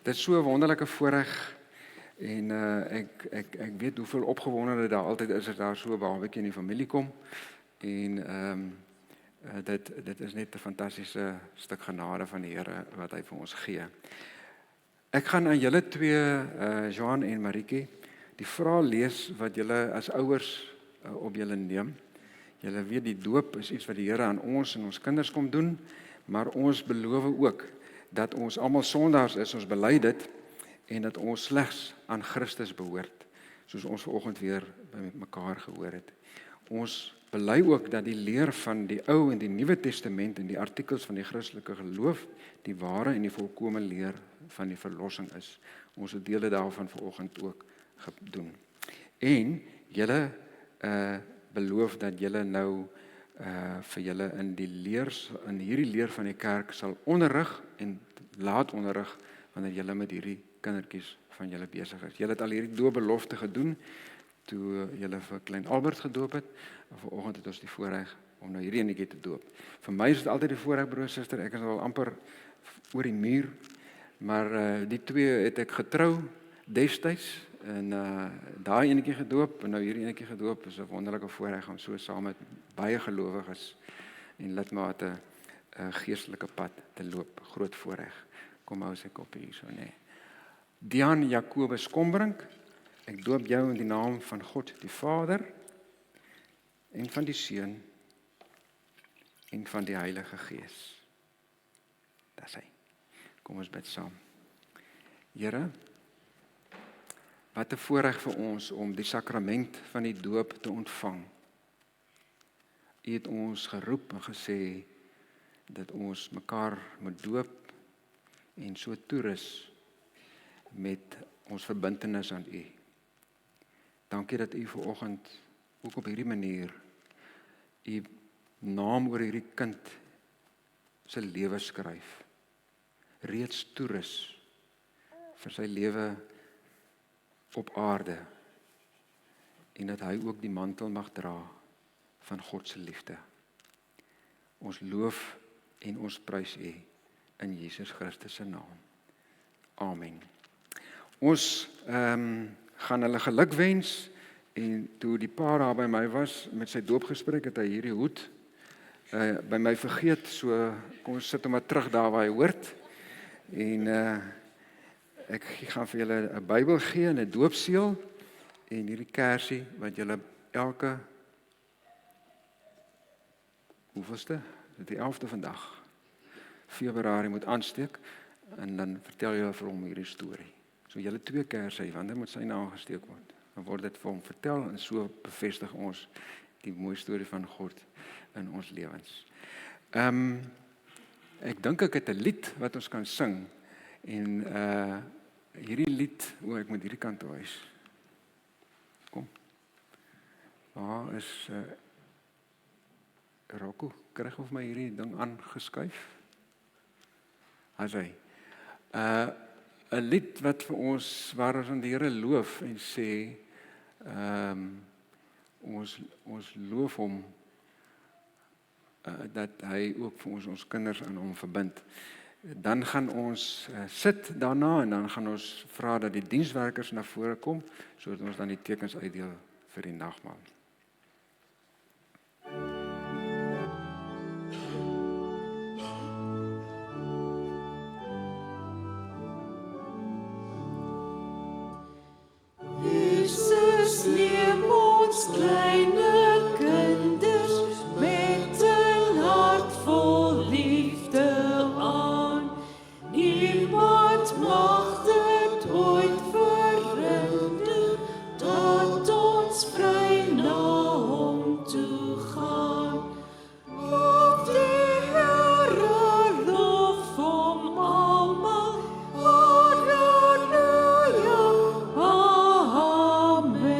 B: Dit is so 'n wonderlike voorreg. En ek weet hoeveel opgewondenheid daar altyd is as daar so 'n babatjie in die familie kom. En dit is net 'n fantastiese stuk genade van die Here wat hy vir ons gee. Ek gaan aan julle twee, Johan en Maritjie, die vrae lees wat julle as ouers op julle neem. Julle weet die doop is iets wat die Here aan ons en ons kinders kom doen, maar ons beloof ook dat ons almal sondaars is, ons bely dit, en dat ons slegs aan Christus behoort, soos ons vanoggend weer by mekaar gehoor het. Ons bely ook dat die leer van die Ou en die Nuwe Testament en die artikels van die Christelike geloof die ware en die volkomme leer van die verlossing is. Ons het dele daarvan vanoggend ook gedoen. En julle beloof dat julle nou vir julle in hierdie leer van die kerk sal onderrig en laat onderrig wanneer julle met hierdie kindertjies van julle besig is. Julle het al hierdie doopbelofte gedoen toe julle vir klein Albert gedoop het. Vanoggend het ons die voorreg om nou hierdie enetjie te doop. Vir my is dit altyd die voorreg, broer, suster, ek is al amper oor die muur, maar die twee het ek getrou destyds en daai enetjie gedoop en nou hierdie enetjie gedoop. Is 'n wonderlike voorreg om so saam met baie gelowiges en lidmate 'n geestelike pad te loop. Groot voorreg. Kom hou sy kop hier so, nee. Dian Jacobus Kombrink, ek doop jou in die naam van God die Vader en van die Seun en van die Heilige Gees. Dis hy. Kom ons bid saam. Here, wat 'n voorreg vir ons om die sakrament van die doop te ontvang. U het ons geroep en gesê dat ons mekaar moet doop en so toerus met ons verbintenis aan U. Dankie dat U vanoggend ook op hierdie manier U naam oor hierdie kind se lewe skryf. Reeds toerus vir sy lewe op aarde en dat hy ook die mantel mag dra van God se liefde. Ons loof en ons prys U in Jesus Christus se naam. Amen. Ons gaan hulle gelukwens en toe die pa daar by my was met sy doopgesprek het hy hierdie hoed by my vergeet, so kom ons sit hom maar terug daar waar hy hoort en ek gaan vir julle 'n Bybel gee en 'n doopseël en hierdie kersie wat julle elke hoeveelste? Dit die 11de vandag Februarie moet aansteek en dan vertel julle vir hom hierdie storie. So julle 2 kersse, wanneer moet sy naam gesteek word? Dan word dit vir hom vertel en so bevestig ons die mooi storie van God in ons lewens. Ek dink ek het 'n lied wat ons kan sing en hierdie lied, ek moet hierdie kant toe wys. Kom. Waar is Rocco, kry of my hierdie ding aangeskuif? As hy 'n lied wat vir ons waar ons aan die Here loof en sê ons loof hom dat hy ook vir ons kinders aan hom verbind. Dan gaan ons sit daarna en dan gaan ons vra dat die dienswerkers na vore kom sodat ons dan die tekens uitdeel vir die nagmaal.
E: Jesus neem ons kleine kinders met 'n hart vol liefde aan. Niemand mag dit ooit verhinder dat ons vry na hom toe gaan. Loof die Here, loof hom almal, halleluja, amen.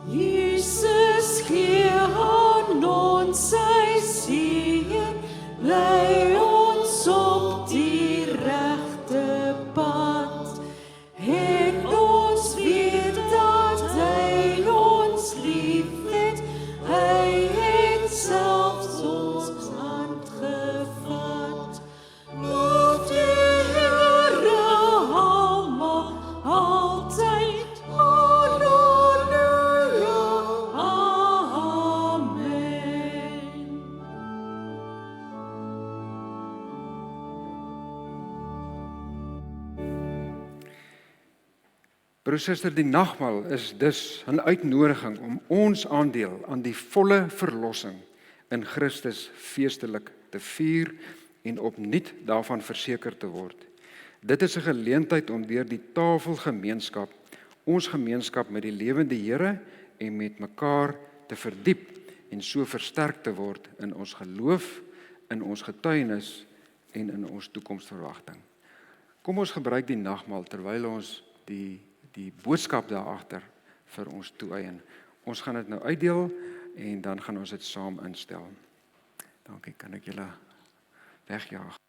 E: Jesus gee aan ons sy seën, lei ons op die regte pad. En ons weet dat hy ons liefhet, hy het selfs ons hand gevat. Loof die Here almal, altyd, halleluja, amen.
B: Broer, suster, die nagmaal is dus 'n uitnodiging om ons aandeel aan die volle verlossing in Christus feestelik te vier en opnuut daarvan verseker te word. Dit is 'n geleentheid om deur die tafelgemeenskap ons gemeenskap met die lewende Here en met mekaar te verdiep en so versterk te word in ons geloof, in ons getuienis en in ons toekomsverwagting. Kom ons gebruik die nagmaal terwyl ons die boodskap daar agter vir ons toeëien. Ons gaan dit nou uitdeel en dan gaan ons dit saam instel. Dankie, kan ek julle wegjaag.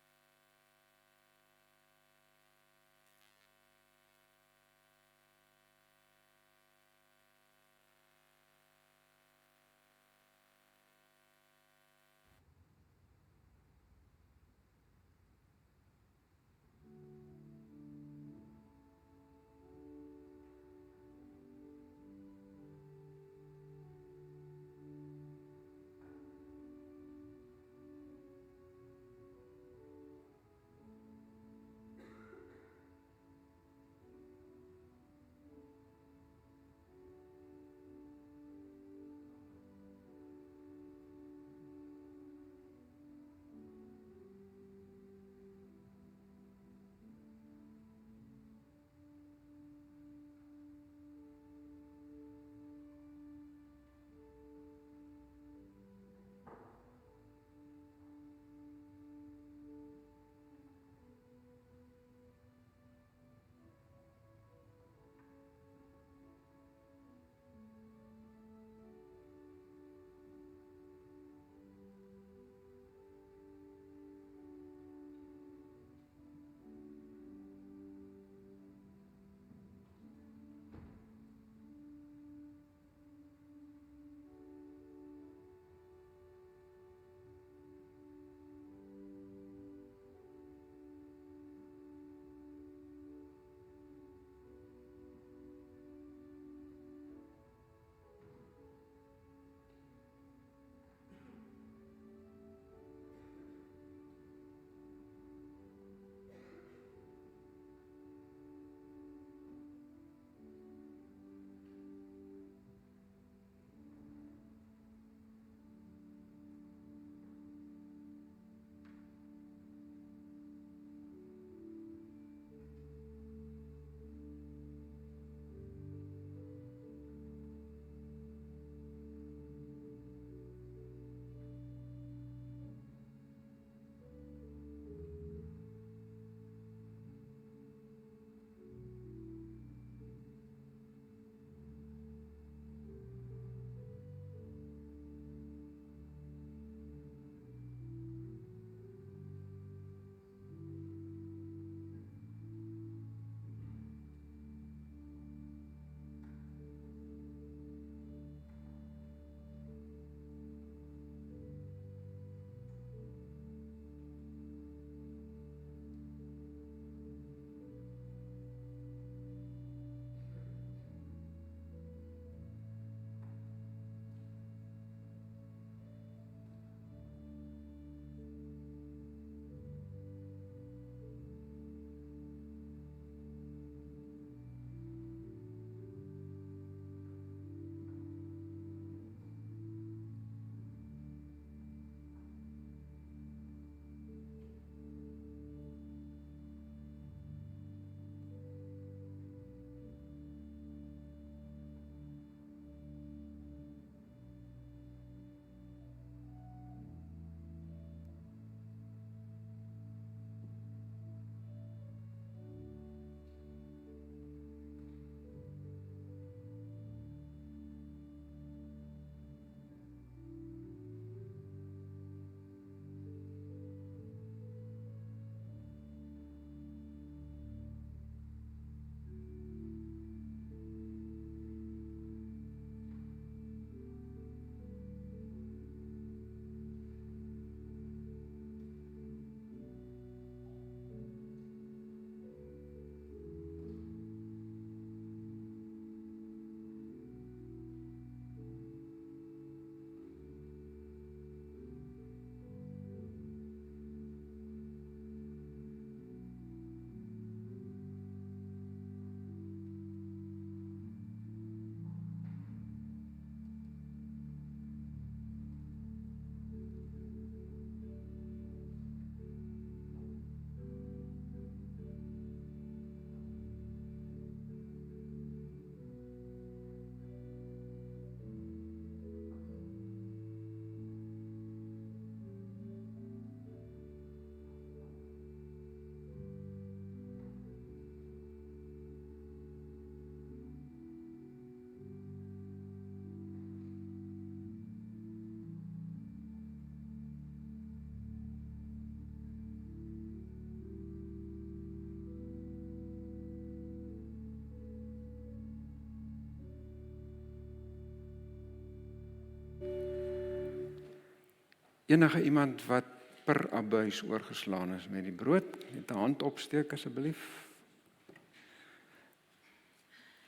B: Enige iemand wat per abuis oorgeslaan is met die brood, net 'n hand opsteek asseblief.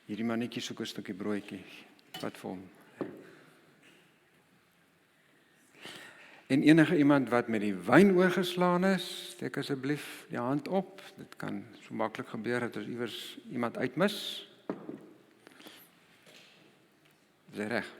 B: Hierdie mannetjie soek 'n stukkie broodjie. Wat vir hom? En enige iemand wat met die wyn oorgeslaan is, steek asseblief die hand op. Dit kan so maklik gebeur dat ons iewers iemand uitmis. Is hy reg?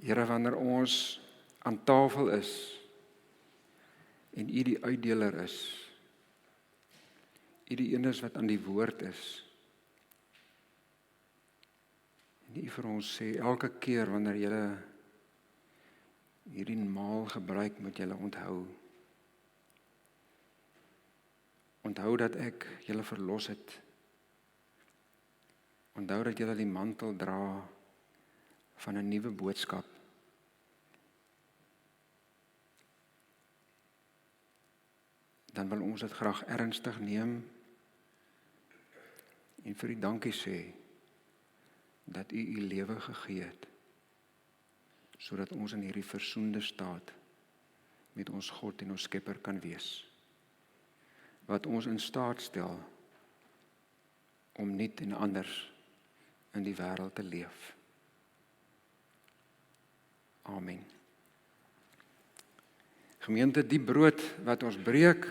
B: Here, wanneer ons aan tafel is en U die uitdeler is, U die een is wat aan die woord is, en U vir ons sê, elke keer wanneer Julle hierdie maal gebruik, moet Julle onthou. Onthou dat ek Julle verlos het. Onthou dat Julle die mantel dra van 'n nuwe boodskap. Dan wil ons dit graag ernstig neem en vir U dankie sê dat U U lewe gegee het, sodat ons in hierdie versoende staat met ons God en ons Skepper kan wees, wat ons in staat stel om nuut en anders in die wêreld te leef. Amen. Gemeente, die brood wat ons breek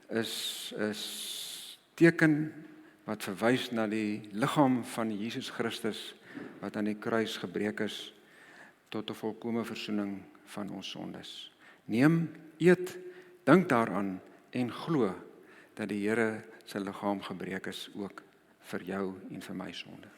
B: is teken wat verwys na die liggaam van Jesus Christus wat aan die kruis gebreek is tot 'n volkomme verzoening van ons sondes. Neem, eet, dink daaraan en glo dat die Here se liggaam gebreek is ook vir jou en vir my sonde.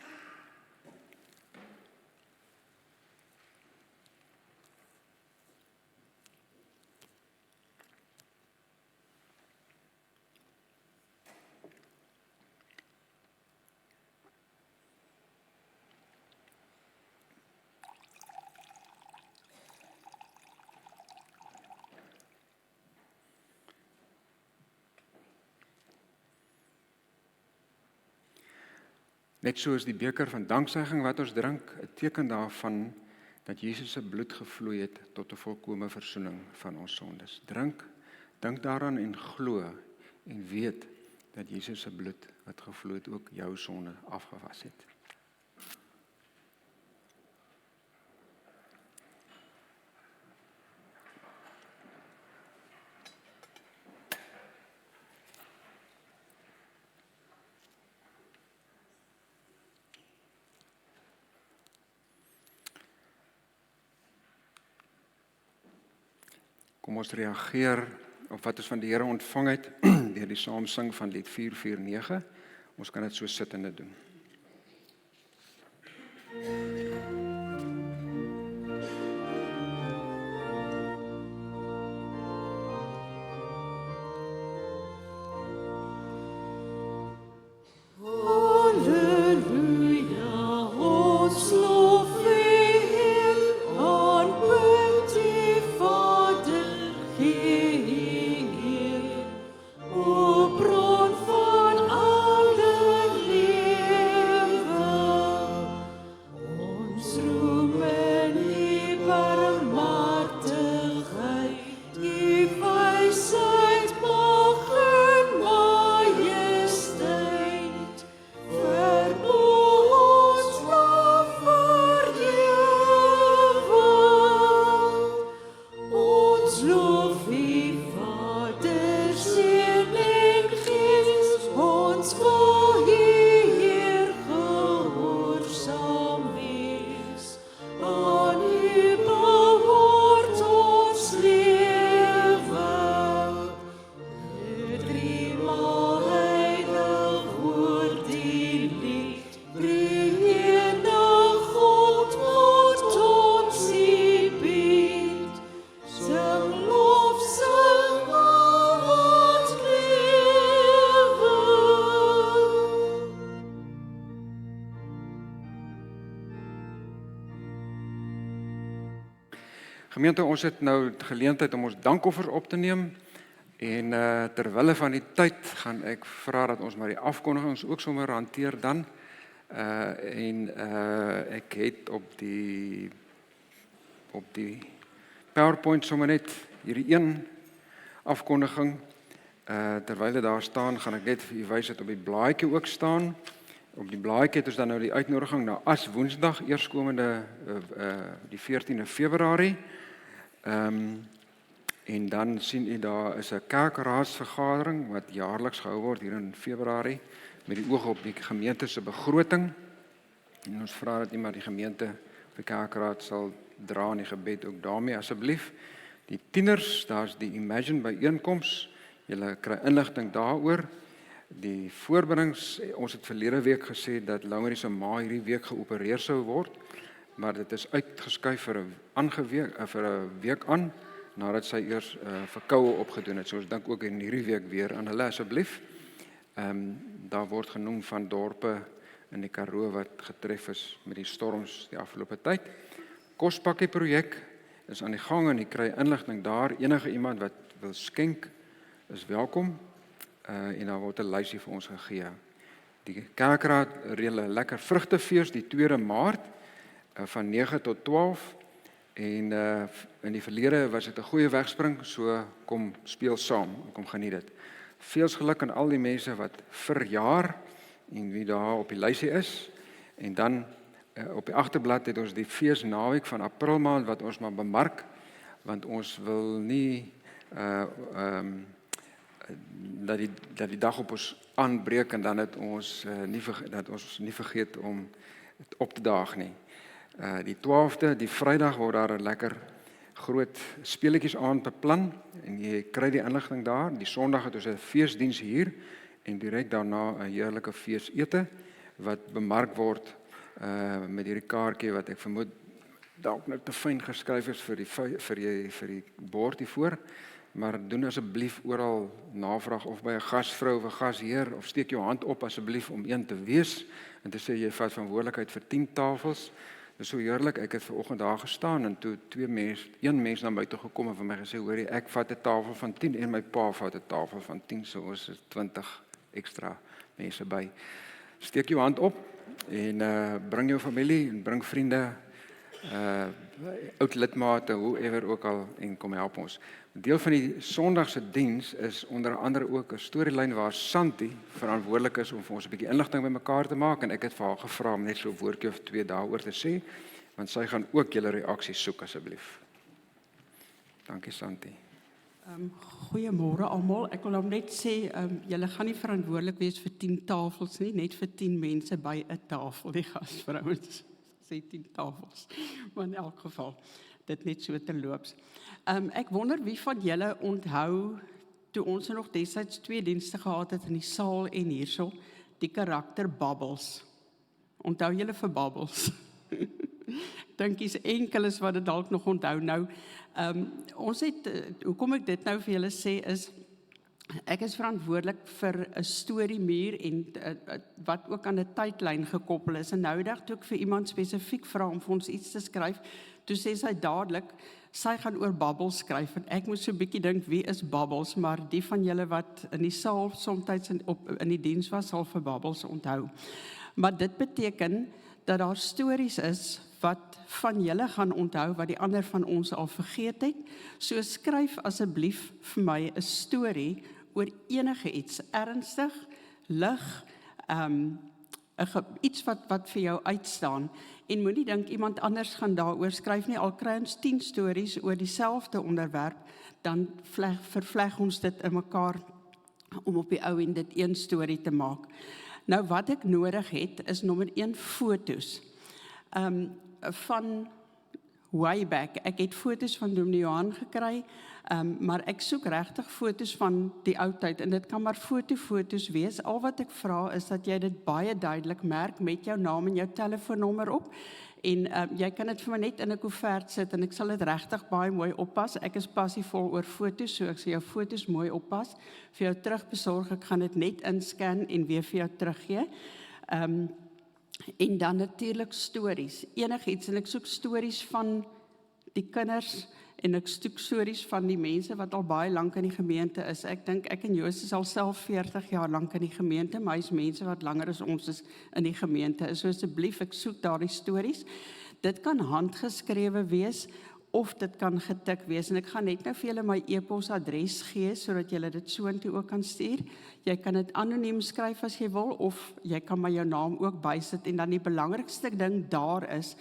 B: Net soos die beker van danksegging wat ons drink, 'n teken daarvan dat Jesus se bloed gevloei het tot 'n volkomme verzoening van ons sondes. Drink, dink daaraan en glo en weet dat Jesus se bloed wat gevloei het ook jou sonde afgewas het. Kom ons reageer op wat ons van die Here ontvang het deur die saamsing van lied 449. Ons kan dit so sittende doen. Gemeente, ons het nou geleentheid om ons dankoffer op te neem en terwille van die tyd gaan ek vra dat ons maar die afkondigings ook sommer hanteer dan. Ek het op die PowerPoint sommer net hierdie een afkondiging. Terwyl dit daar staan, gaan ek net vir u wys dat op die blaadjie ook staan. Op die blaadjie het ons dan nou die uitnodiging na as Woensdag, eerskomende die 14de Februarie. En dan sien u daar is 'n kerkraadsvergadering wat jaarliks gehou word hier in Februarie met die oog op die gemeente se begroting. En ons vra dat iemand die gemeente die kerkraad sal dra in die gebed ook daarmee asseblief. Die tieners, daar's die Imagine byeenkoms. Julle kry inligting daaroor. Die voorbereidings, ons het verlede week gesê dat Laurie se ma hierdie week geopereer sou word, maar dit is uitgeskuif vir 'n week aan nadat sy eers verkoue opgedoen het. So ons dink ook in hierdie week weer aan hulle asseblief. Daar word genoem van dorpe in die Karoo wat getref is met die storms die afgelope tyd. Kospakkie projek is aan die gang en jy kry inligting daar. Enige iemand wat wil skenk is welkom. En daar word 'n lysie vir ons gegee. Die kerkraad reël 'n lekker vrugtefees die 2de Maart van 9 tot 12 en in die verlede was dit 'n goeie wegspring, so kom speel saam, kom geniet dit. Veel geluk aan al die mense wat verjaar en wie daar op die lysie is. En dan op die agterblad het ons die feesnaweek van April maand wat ons maar bemark, want ons wil nie dat die dag op ons aanbreek en dan het ons nie vergeet om op te daag nie. Die 12de, die Vrydag word daar 'n lekker groot speletjies aand beplan en jy kry die inligting daar. Die Sondag het ons 'n feesdiens hier en direk daarna 'n heerlike feesete wat bemark word met hierdie kaartjie wat ek vermoed dalk nou te fyn geskryf is vir die bord hiervoor. Maar doen asseblief oral navraag of by 'n gasvrou of 'n gasheer of steek jou hand op asseblief om een te wees en te sê jy vat verantwoordelikheid vir 10 tafels. Dit is so heerlik, ek het vanoggend daar gestaan en toe een mens na my toe gekom en vir my gesê, hoorie, ek vat 'n tafel van 10 en my pa vat 'n tafel van 10, so ons is 20 ekstra mense by. Steek jou hand op en bring jou familie en bring vriende, oud lidmate, whoever ook al, en kom help ons. Deel van die Sondagse diens is onder andere ook 'n storielyn waar Santi verantwoordelik is om vir ons 'n bietjie inligting bymekaar te maak en ek het vir haar gevra om net so 'n woordjie of 2 daaroor te sê, want sy gaan ook julle reaksies soek asseblief. Dankie Santi.
E: Goeiemôre almal. Ek wil hom net sê, julle gaan nie verantwoordelik wees vir 10 tafels nie, net vir 10 mense by 'n tafel, die gasvrouens. Sê 10 tafels, maar in elk geval, dit net so terloops. Ek wonder wie van julle onthou, toe ons nog destyds 2 dienste gehad het in die saal en hierso, die karakter Bubbles. Onthou julle vir Bubbles? Dink is enkeles wat dit dalk nog onthou. Nou, ons het, hoekom ek dit nou vir julle sê is, ek is verantwoordelik vir 'n storiemuur en wat ook aan 'n tydlyn gekoppel is. En nou dag toe ek vir iemand spesifiek vra om vir ons iets te skryf, toe sê sy dadelik, sy gaan oor Bubbles skryf. En ek moes so 'n bietjie dink, wie is Bubbles? Maar die van julle wat in die saal soms in die diens was, sal vir Bubbles onthou. Maar dit beteken dat daar stories is wat van julle gaan onthou, wat die ander van ons al vergeet het. So skryf asseblief vir my 'n storie oor enige iets, ernstig, lig, iets wat vir jou uitstaan. En moenie dink iemand anders gaan daaroor skryf nie, al kry ons 10 stories oor dieselfde onderwerp, dan vervleg ons dit in mekaar om op die ou en dit een storie te maak. Nou wat ek nodig het, is nommer 1 foto's. Van way back. Ek het foto's van Dominee Johan gekry, maar ek soek regtig foto's van die ou tyd, en dit kan maar foto's wees. Al wat ek vra is dat jy dit baie duidelik merk met jou naam en jou telefoonnommer op, en jy kan dit vir my net in 'n koevert sit, en ek sal dit regtig baie mooi oppas. Ek is passievol oor foto's, so ek sal jou foto's mooi oppas, vir jou terugbesorg. Ek gaan dit net inscan en weer vir jou teruggee. En dan natuurlik stories, enigiets, en ek soek stories van die kinders en ek stoek stories van die mense wat al baie lank in die gemeente is. Ek dink ek en Joos is al self 40 jaar lank in die gemeente, maar hy's mense wat langer as ons is in die gemeente. So asseblief, ek soek daardie stories. Dit kan handgeskrewe wees, of dit kan getik wees, en ek gaan net nou vir julle my e-posadres gee, sodat julle dit soontoe ook kan stuur. Jy kan dit anoniem skryf as jy wil, of jy kan maar jou naam ook bysit, en dan die belangrikste ding daar is,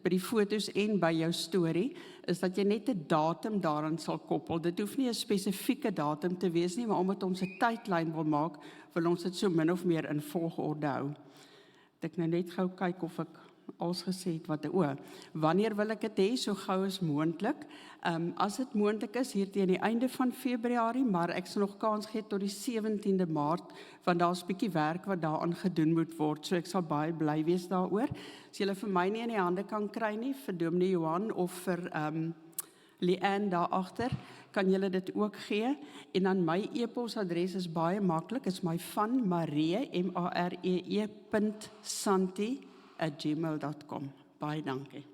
E: by die foto's en by jou storie, is dat jy net 'n datum daaraan sal koppel. Dit hoef nie 'n spesifieke datum te wees nie, maar omdat ons 'n tydlyn wil maak, wil ons dit so min of meer in volgorde hou. Ek nou net gou kyk of ek als gesê het wat wanneer wil ek dit hê, so gou as moontlik. As dit moontlik is, hier teen die einde van Februarie, maar ek sal nog kans gee tot die 17de Maart, want daar's bietjie werk wat daaraan gedoen moet word, so ek sal baie bly wees daaroor. As julle vir my nie in die hande kan kry nie, vir Dominee Johan of vir Leanne daar agter, kan julle dit ook gee, en dan my e-posadres is baie maklik, is my van Maree, maree.santi@gmail.com. Baie dankie.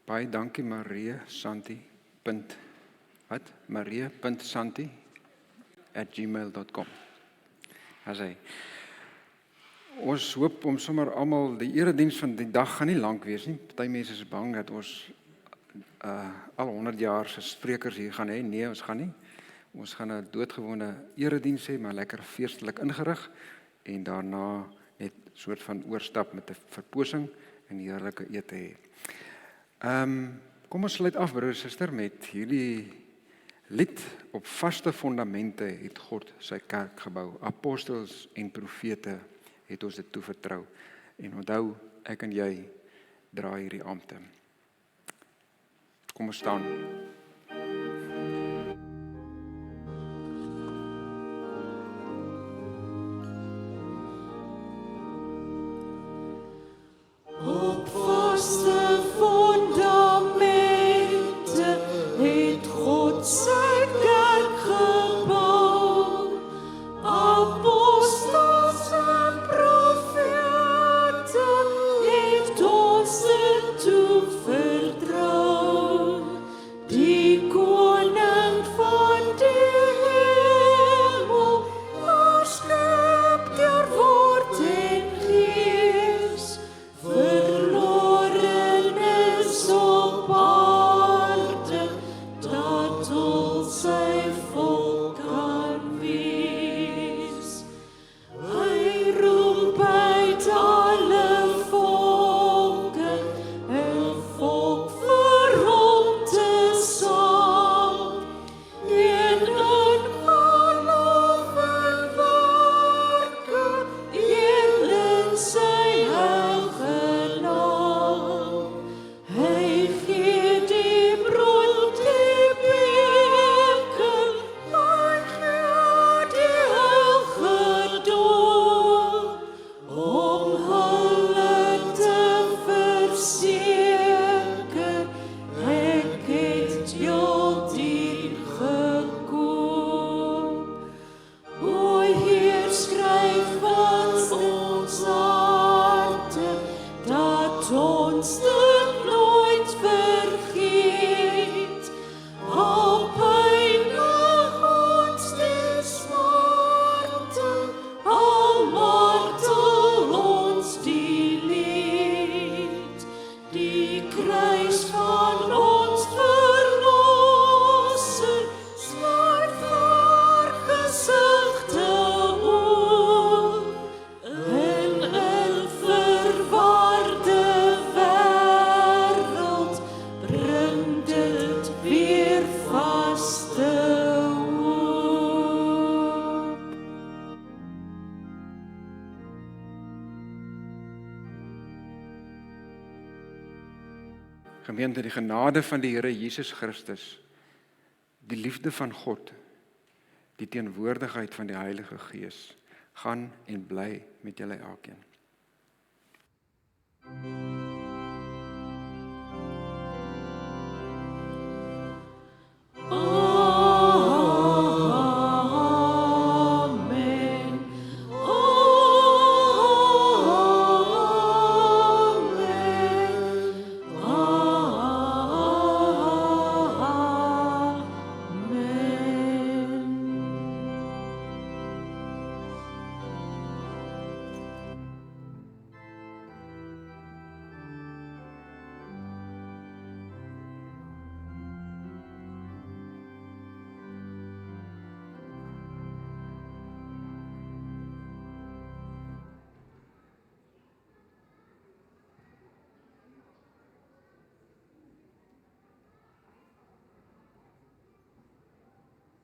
B: Baie dankie Maree Santi. Maree.santi@gmail.com. As hy. Ons hoop om sommer almal, die erediens van die dag gaan nie lank wees nie. Party mense is bang dat ons al 100 jaar se sprekers hier gaan hê. Nee, ons gaan nie. Ons gaan 'n doodgewone erediens hê, maar lekker feestelik ingerig, en daarna net soort van oorstap met 'n verposing en heerlike ete hê. Kom ons sluit af, broer en suster, met hierdie lied: Op vaste fondamente het God sy kerk gebou. Apostels en profete het ons dit toevertrou. En onthou, ek en jy dra hierdie ampte. Kom ons staan.
F: Op vaste fondamente het God sy kerk gebou. Apostels en profete het ons dit toevertrou. Die koning van die hemel, haar skepter word en gees, verloren is op aarde, dat ons sy volk kan wees. Hy roep uit alle volke, 'n volk vir hom te saam, en in geloof en werke, en in sy heilige naam. Hy gee die brood, die beker, hy gee die heilige doop, om hulle te verseker, ek het jou dier gekoop. O Heer, skryf aan ons harte, dat ons dit nooit vergeet. Al pynig ons die smarte, al martel ons die leed. Die kruis van ons verlosser sluit vir gesigte oop, in 'n verwarde wêreld bring dit weer vaste hoop.
B: Gemeente, die genade van die Here Jesus Christus, die liefde van God, die teenwoordigheid van die Heilige Gees, gaan en bly met julle elkeen.